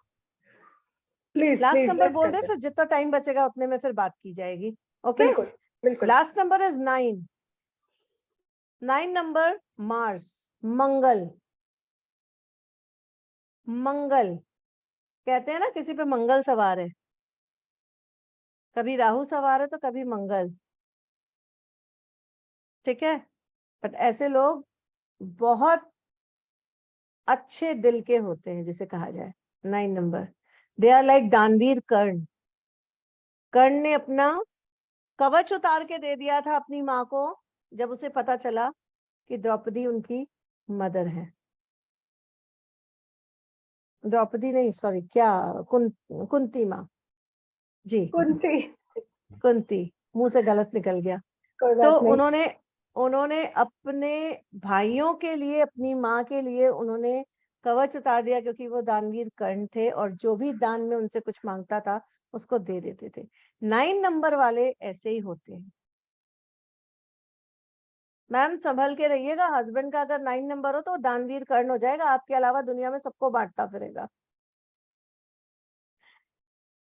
प्लीज लास्ट नंबर बोल दे, फिर जितना टाइम बचेगा उतने में फिर बात की जाएगी। ओके, बिल्कुल बिल्कुल। Last number is 9। 9 number Mars, Mangal. Mangal कहते हैं ना, किसी पे मंगल सवार है, कभी राहु सवार है तो कभी मंगल। ठीक है, बट ऐसे लोग बहुत अच्छे दिल के होते हैं जिसे कहा जाए। 9 नंबर, दे आर लाइक दानवीर कर्ण। कर्ण ने अपना कवच उतार के दे दिया था अपनी माँ को जब उसे पता चला कि द्रौपदी उनकी मदर है। द्रौपदी नहीं, सॉरी, क्या कुंती माँ जी, कुंती, मुंह से गलत निकल गया। तो उन्होंने अपने भाइयों के लिए, अपनी माँ के लिए उन्होंने कवच उतार दिया, क्योंकि वो दानवीर कर्ण थे और जो भी दान में उनसे कुछ मांगता था उसको दे देते थे। 9 नंबर वाले ऐसे ही होते हैं। मैम संभल के रहिएगा, हस्बैंड का अगर 9 नंबर हो तो वो दानवीर कर्ण हो जाएगा, आपके अलावा दुनिया में सबको बांटता फिरेगा।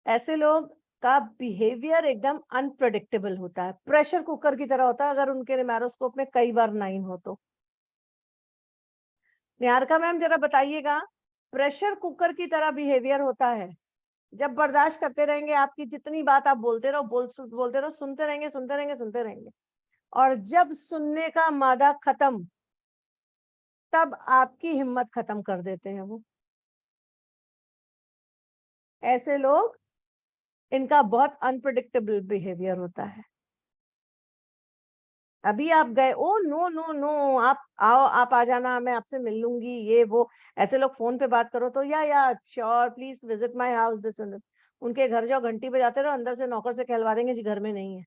ऐसे लोग का बिहेवियर एकदम अनप्रेडिक्टेबल होता है, प्रेशर कुकर की तरह होता है अगर उनके मैरोस्कोप में कई बार 9 हो तो। निहारिका मैम जरा बताइएगा, प्रेशर कुकर की तरह बिहेवियर होता है। जब बर्दाश्त करते रहेंगे, आपकी जितनी बात आप बोलते रहो, बोलते रहो, सुनते रहेंगे सुनते रहेंगे सुनते रहेंगे, और जब सुनने का मादा खत्म तब आपकी हिम्मत खत्म कर देते हैं वो। ऐसे लोग, इनका बहुत अनप्रेडिक्टेबल बिहेवियर होता है। अभी आप गए, ओ नो नो नो, आप आओ, आप आ जाना, मैं आपसे मिल लूंगी, ये वो। ऐसे लोग फोन पे बात करो तो या sure please visit my house this. उनके घर जाओ, घंटी बजाते रहो, अंदर से नौकर से कहलवा देंगे जी घर में नहीं है।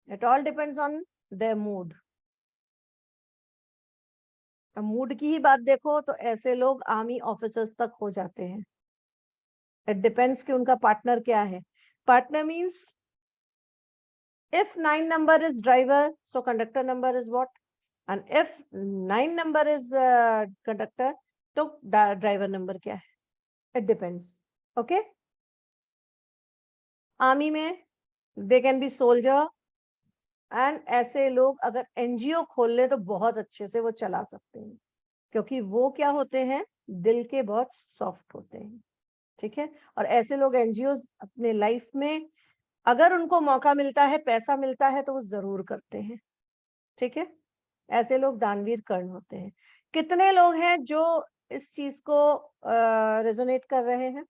It all depends on their mood. Mood की ही बात देखो तो ऐसे लोग आर्मी ऑफिसर्स तक हो जाते हैं। इट डिपेंड्स कि उनका पार्टनर क्या है। Partner means if 9 number is driver, so conductor number is what? And if 9 number is conductor, तो driver number क्या है? It depends. Okay? आर्मी में they can be soldier, and ऐसे लोग अगर एनजीओ खोल ले तो बहुत अच्छे से वो चला सकते हैं, क्योंकि वो क्या होते हैं, दिल के बहुत सॉफ्ट होते हैं। ठीक है, और ऐसे लोग एनजीओ अपने लाइफ में अगर उनको मौका मिलता है, पैसा मिलता है, तो वो जरूर करते हैं। ठीक है, ऐसे लोग दानवीर कर्ण होते हैं। कितने लोग हैं जो इस चीज को रेजोनेट कर रहे हैं?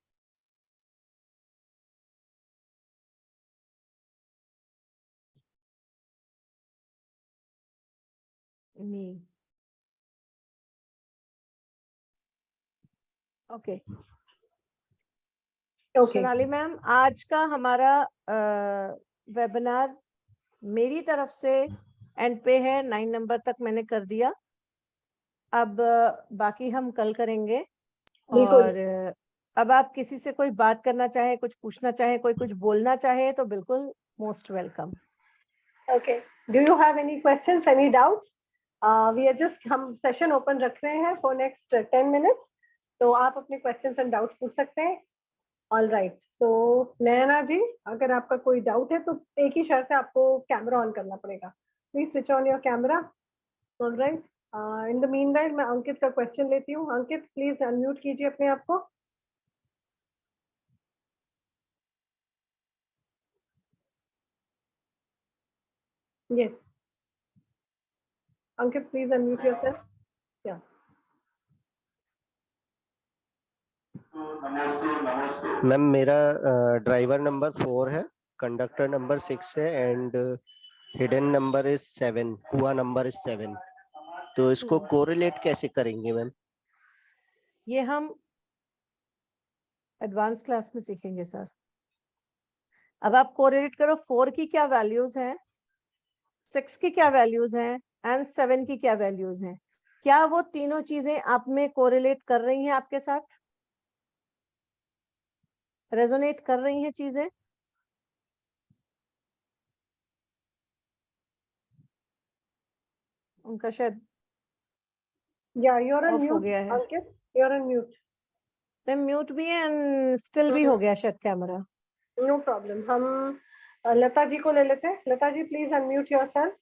ओके, सोनाली मैम, आज का हमारा वेबिनार मेरी तरफ से एंड पे है, 9 नंबर तक मैंने कर दिया। अब बाकी हम कल करेंगे। और अब आप किसी से कोई बात करना चाहे, कुछ पूछना चाहे, कोई कुछ बोलना चाहे तो बिल्कुल most welcome. Okay. Do you have any questions, any doubts? We are just हम सेशन ओपन रख रहे हैं for next 10 minutes. तो आप अपने questions and doubts पूछ सकते हैं। All right. So नैना जी, अगर आपका कोई डाउट है तो एक ही शर्त है, आपको कैमरा ऑन करना पड़ेगा। Please switch on your camera. All right. In the meanwhile मैं अंकित का क्वेश्चन लेती हूँ। अंकित प्लीज अनम्यूट कीजिए अपने आप को। Yes. Ankit, please unmute yourself. Yeah. Ma'am मेरा ड्राइवर नंबर 4 है, कंडक्टर नंबर 6 है एंड हिडन नंबर इज 7, कुआ नंबर इज 7। तो इसको कोरिलेट कैसे करेंगे मैम? ये हम एडवांस क्लास में सीखेंगे सर। अब आप कोरिलेट करो, 4 की क्या वैल्यूज हैं, 6 की क्या वैल्यूज हैं एंड 7 की क्या वैल्यूज हैं। क्या वो तीनों चीजें आप में कोरिलेट कर रही हैं, आपके साथ रेजोनेट कर रही हैं चीजें? उनका शायद you're on ऑफ हो mute, गया है। Ankit. You're on mute. Mute भी है एंड स्टिल भी हो गया शायद कैमरा। No problem. हम लता जी को ले लेते हैं। Lata ji please unmute yourself.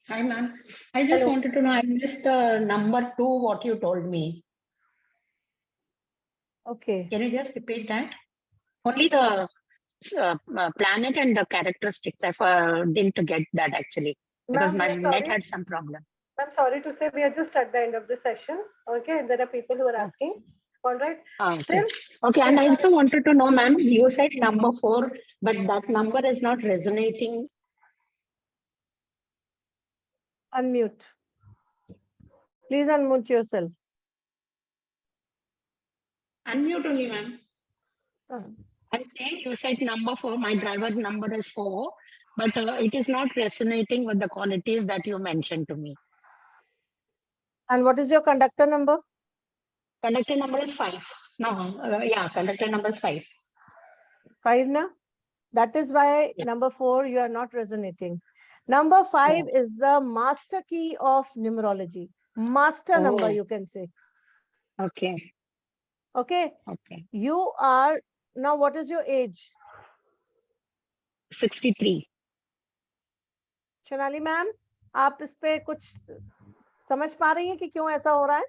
Hi, ma'am. I just wanted to know, I missed number 2, what you told me. Okay. Can you just repeat that? Only the planet and the characteristics. I didn't get that actually because my net had some problem. I'm sorry to say we are just at the end of the session. Okay, there are people who are asking. All right. Okay. Okay, and I also wanted to know, ma'am, you said number 4, but that number is not resonating. Unmute. Please unmute yourself. Unmute only, ma'am. I'm saying you said number 4, my driver number is 4, but it is not resonating with the qualities that you mentioned to me. And what is your conductor number? Conductor number is 5. No, yeah, conductor number is 5. 5 na? That is why number 4 you are not resonating. Number 5 is the master key of numerology. Master number, you can say. Okay. Okay. Okay. You are now, what is your age? 63. Shonali ma'am, आप इस पे कुछ समझ पा रही हैं कि क्यों ऐसा हो रहा है?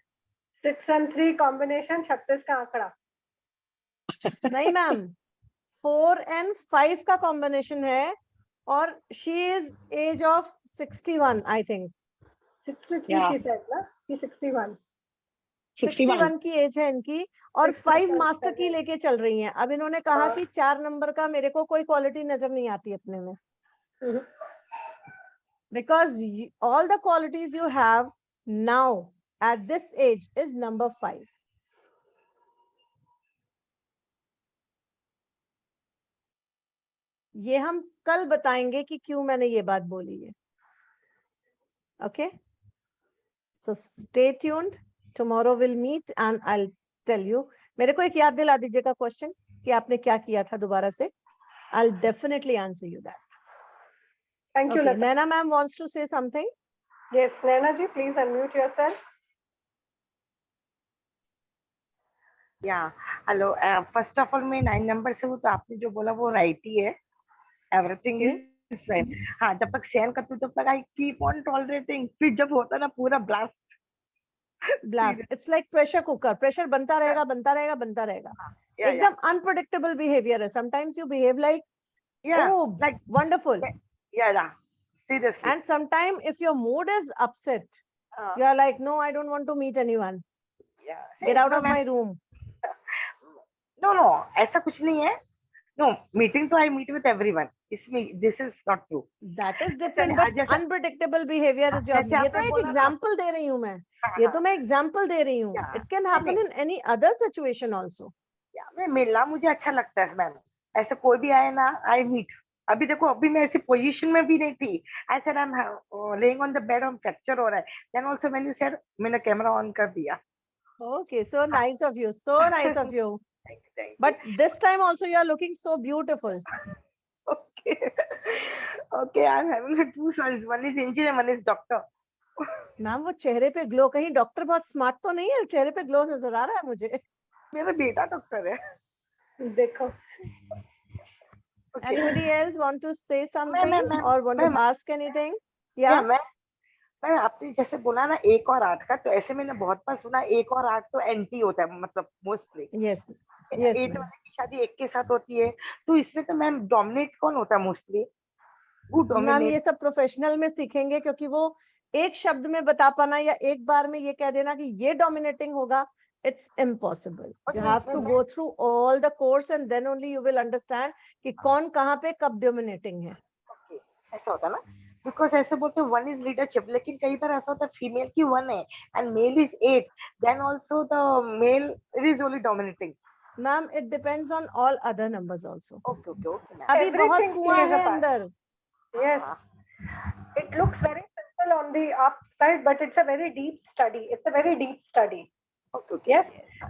6 and 3 कॉम्बिनेशन 36 का आंकड़ा। नहीं मैम, 4 and 5 का कॉम्बिनेशन है और she is age of 61 I think. 63 की शायद ना, कि 61। 61 की एज है इनकी और 5 मास्टर की लेके चल रही हैं। अब इन्होंने कहा कि 4 नंबर का मेरे को कोई क्वालिटी नजर नहीं आती अपने में, because all the qualities you have now at this age is number 5. ये हम कल बताएंगे कि क्यों मैंने ये बात बोली है। Okay, so stay tuned. Tomorrow we'll meet and I'll tell you. मेरे को एक याद दिला दीजिएगा क्वेश्चन कि आपने क्या किया था दोबारा से। I'll definitely answer you that. Thank you. Okay. Naina ma'am wants to say something. Yes, Naina ji, please unmute yourself. Yeah, hello. First of all, मैं 9 नंबर से हूँ, तो आपने जो बोला वो राइट ही है। Everything is fine. हाँ, जब तक सहन करती हूँ तब तक I keep on tolerating. फिर जब होता ना पूरा blast. Blast. It's like pressure cooker. Pressure बनता रहेगा, बनता रहेगा, बनता रहेगा। एकदम unpredictable behavior है. Sometimes you behave like, oh, like wonderful. Yeah. Seriously. And sometimes if your mood is upset, you are like, no, I don't want to meet anyone. Yeah. Get out of my room. No, ऐसा कुछ नहीं है. No, meeting तो I meet with everyone. This is not true. That is different, but unpredictable behavior is your. ये तो एक example दे रही हूँ मैं. ये तो मैं example दे रही हूँ. It can happen in any other situation also. Yeah, मिलना मुझे अच्छा लगता है मैम, ऐसे कोई भी आए ना आई मीट। अभी देखो अभी मैं ऐसी पोजीशन में भी नहीं थी, I said I am laying on the bed, on fracture हो रहा है, then also when you said मैंने कैमरा ऑन कर दिया। Okay, so nice of you, so nice of you. But this time also you are looking so beautiful. Okay. Okay, I'm having two sons, one is engineer, one is doctor. Ma'am वो चेहरे पे glow, कहीं doctor बहुत smart तो नहीं है, चेहरे पे ग्लो नजर आ रहा है मुझे। मेरा बेटा डॉक्टर है। देखो। Anybody else want to say something ma'am, or want to ask anything? या Yeah. मैं आपने जैसे बोला ना 1 और 8 का, तो ऐसे मैंने बहुत बार सुना 1 और 8 तो एंटी होता है, मतलब मोस्टली। Yes. Yes. 8 वाले की शादी 1 के साथ होती है, तो इसमें तो मैम डोमिनेट कौन होता है मोस्टली? मैम ये सब प्रोफेशनल में सीखेंगे, क्योंकि वो एक शब्द में बता पाना या एक बार में ये कह देना कि ये डोमिनेटिंग होगा, it's impossible. You have to go through all the course and then only you will understand कि कौन कहाँ पे कब dominating है। ऐसा होता है ना, बिकॉज ऐसे बोलते हैं 1 इज लीडरशिप, लेकिन कई बार ऐसा होता है फीमेल की 1 है and male is 8, then also the male is only dominating. Ma'am it depends on all other numbers also. Okay okay okay ma'am. अभी बहुत Everything कुआं plays a है part. अंदर। Yes. It looks very simple on the outside, but it's a very deep study. It's a very deep study. Okay. Yes.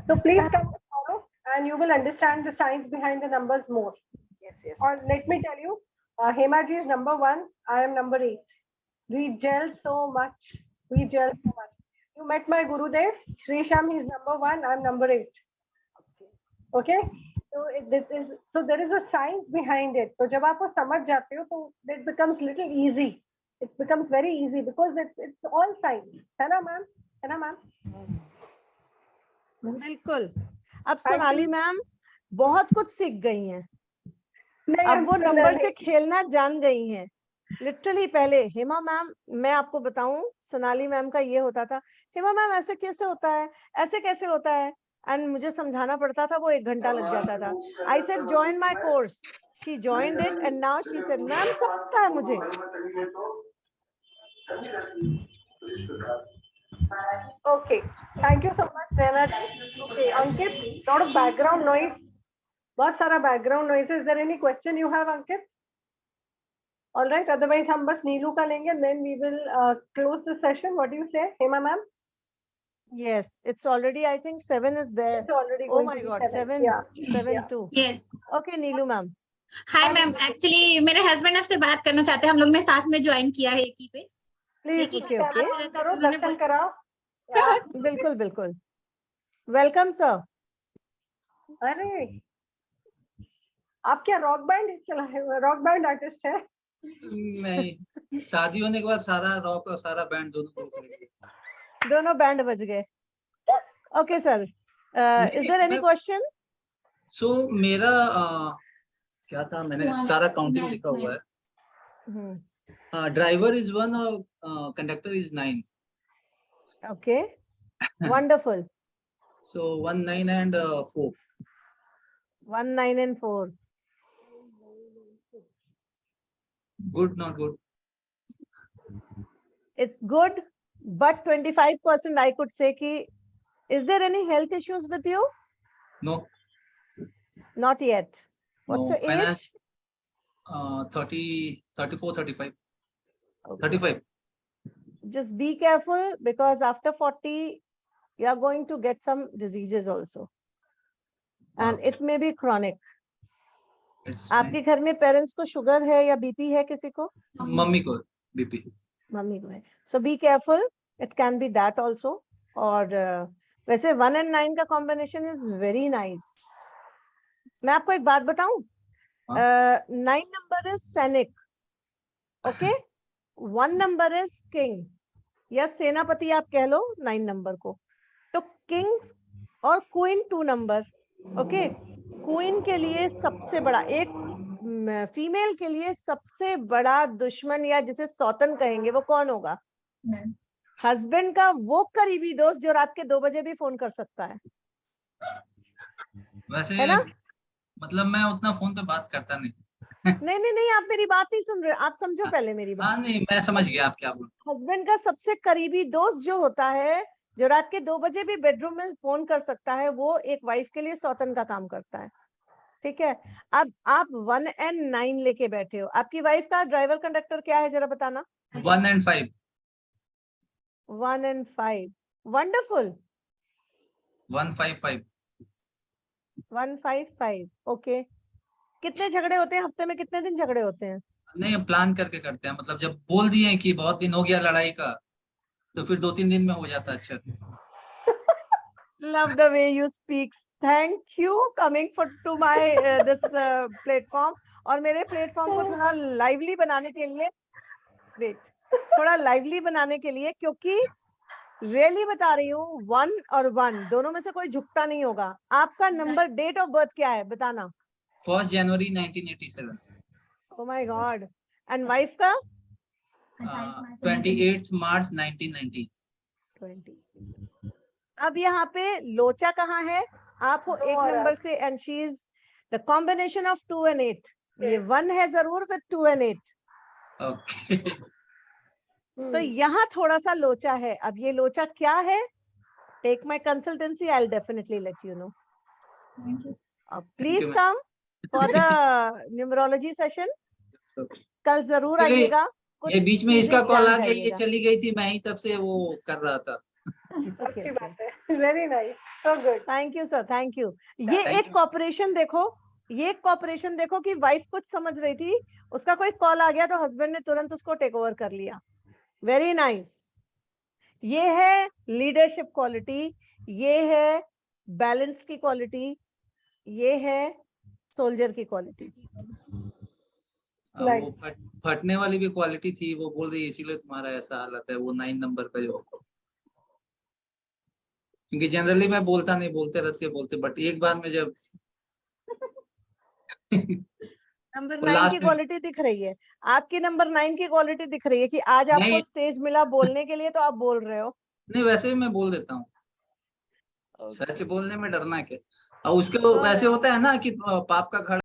So please come to follow, and you will understand the science behind the numbers more. Yes, yes. Or let me tell you, Hema ji is number 1. I am number 8. We gel so much. We gel so much. You met my Gurudev, Sri Sham. He's number 1. I'm number 8. Okay. So there is a science behind it. तो जब आप वो समझ जाते हो तो it becomes little easy. It becomes very easy because it's all science. है ना मैम? है ना मैम? बिल्कुल। अब सोनाली मैम बहुत कुछ सीख गई हैं। अब वो नंबर से खेलना जान गई हैं। लिटरली पहले हेमा मैम, मैं आपको बताऊं, सोनाली मैम का ये होता था, हेमा मैम ऐसे कैसे होता है, ऐसे कैसे होता है, एंड मुझे समझाना पड़ता था, वो 1 घंटा लग जाता था। I said join my course, she joined it and now she said ma'am सब पता है मुझे। Okay, thank you so much, Rena ji. Okay, Ankit, lot of background noise. बहुत सारा background noise. Is there any question you have, Ankit? All right. Otherwise, हम बस नीलू का लेंगे, and then we will close the session. What do you say, Hema ma'am? Yes, it's already. I think 7 is there. It's already Oh going my to be God, 7. Yeah. 7 Yeah. too. Yes. Okay, Neelu ma'am. Hi ma'am, actually मेरे husband आपसे बात करना चाहते हैं, हम लोग ने साथ में ज्वाइन किया है एक ही पे। Please, Okay, okay. करो, दर्शन कराओ। बिल्कुल बिल्कुल। Welcome sir. अरे आप क्या रॉक बैंड चला है, रॉक बैंड आर्टिस्ट है? नहीं, शादी होने के बाद सारा रॉक और सारा बैंड दोनों बैंड बज गए। Okay sir, is there any question? So मेरा क्या था, मैंने सारा काउंटिंग लिखा हुआ है। ड्राइवर इज 1 और conductor is 9। Okay, wonderful. So 1 9 and 4। 1 9 and 4. Good, not good. It's good, but 25% I could say ki, is there any health issues with you? No. Not yet. What's No. your Finance, age? 30, 34, 35. Okay. 35. Just be careful because after 40, you are going to get some diseases also. And it may be chronic. आपके घर में parents को sugar है या BP है किसी को? Mummy को बीपी। मम्मी को है। So be careful. It can be that also. और वैसे 1 and 9 का combination is very nice. मैं आपको एक बात बताऊं? 9 number is Scenic. Okay? 1 number is King. या सेनापति आप कह लो 9 नंबर को। तो किंग्स और क्वीन 2 नंबर। ओके, क्वीन के लिए सबसे बड़ा, एक फीमेल के लिए सबसे बड़ा दुश्मन या जिसे सौतन कहेंगे वो कौन होगा? हस्बैंड का वो करीबी दोस्त जो रात के 2 बजे भी फोन कर सकता है। वैसे है ना? मतलब मैं उतना फोन पे बात करता नहीं। नहीं, आप मेरी बात नहीं सुन रहे, आप समझो पहले मेरी बात। हाँ नहीं, मैं समझ गया आप क्या बोल रहे। हस्बैंड का सबसे करीबी दोस्त जो होता है जो रात के 2 बजे भी बेडरूम में फोन कर सकता है, वो एक वाइफ के लिए सौतन का काम करता है। ठीक है, अब आप 1 and 9 लेके बैठे हो। आपकी वाइफ का ड्राइवर कंडक्टर क्या है, जरा बताना। 1 and 5. 1 and 5, wonderful. 155. 155, ओके। कितने झगड़े होते हैं हफ्ते में, कितने दिन झगड़े होते हैं? नहीं, प्लान करके करते हैं, मतलब जब बोल दिए कि बहुत दिन हो गया लड़ाई का, तो फिर 2-3 दिन में हो जाता है। अच्छा, Love the way you speak. Thank you coming to my this platform. और मेरे प्लेटफॉर्म को थोड़ा लाइवली बनाने के लिए, थोड़ा लाइवली बनाने के लिए, क्योंकि रियली बता रही हूँ 1 और 1 दोनों में से कोई झुकता नहीं होगा। आपका नंबर, डेट ऑफ बर्थ क्या है बताना? 1 January 1987. Oh my God. And wife का? 28 March 1990. 20। अब यहाँ पे लोचा कहाँ है? आप हो एक नंबर से, and she is the combination of 2 and 8। ये 1 है जरूर विद 2 and 8। ओके। तो यहाँ थोड़ा सा लोचा है। अब ये लोचा क्या है? Take my consultancy, I will definitely let you know. Please come for the numerology session. कल जरूर आइएगा। ये बीच में इसका कॉल आ गया, ये चली गई थी, मैं ही तब से वो कर रहा था। अच्छी बात है, very nice, so good. Thank you sir, thank you. ये एक कॉपरेशन देखो, ये एक कॉपरेशन देखो कि वाइफ कुछ समझ रही थी, उसका कोई कॉल आ गया तो हस्बैंड ने तुरंत उसको टेक ओवर कर लिया। Very nice. ये है लीडरशिप क्वालिटी, ये है बैलेंस की क्वालिटी, ये है सोल्जर की क्वालिटी। वो फटने वाली भी क्वालिटी थी, वो बोल रही है इसीलिए तुम्हारा ऐसा हालत है, वो 9 नंबर का जो, क्योंकि जनरली मैं बोलता नहीं, बोलते बट एक बार में जब नंबर 9 की क्वालिटी दिख रही है, आपकी नंबर 9 की क्वालिटी दिख रही है कि आज आपको स्टेज मिला बोलने के लिए, तो आप बोल रहे हो। नहीं, वैसे भी मैं बोल देता हूँ, सच बोलने में डरना क्या। और उसके वैसे होता है ना कि पाप का घर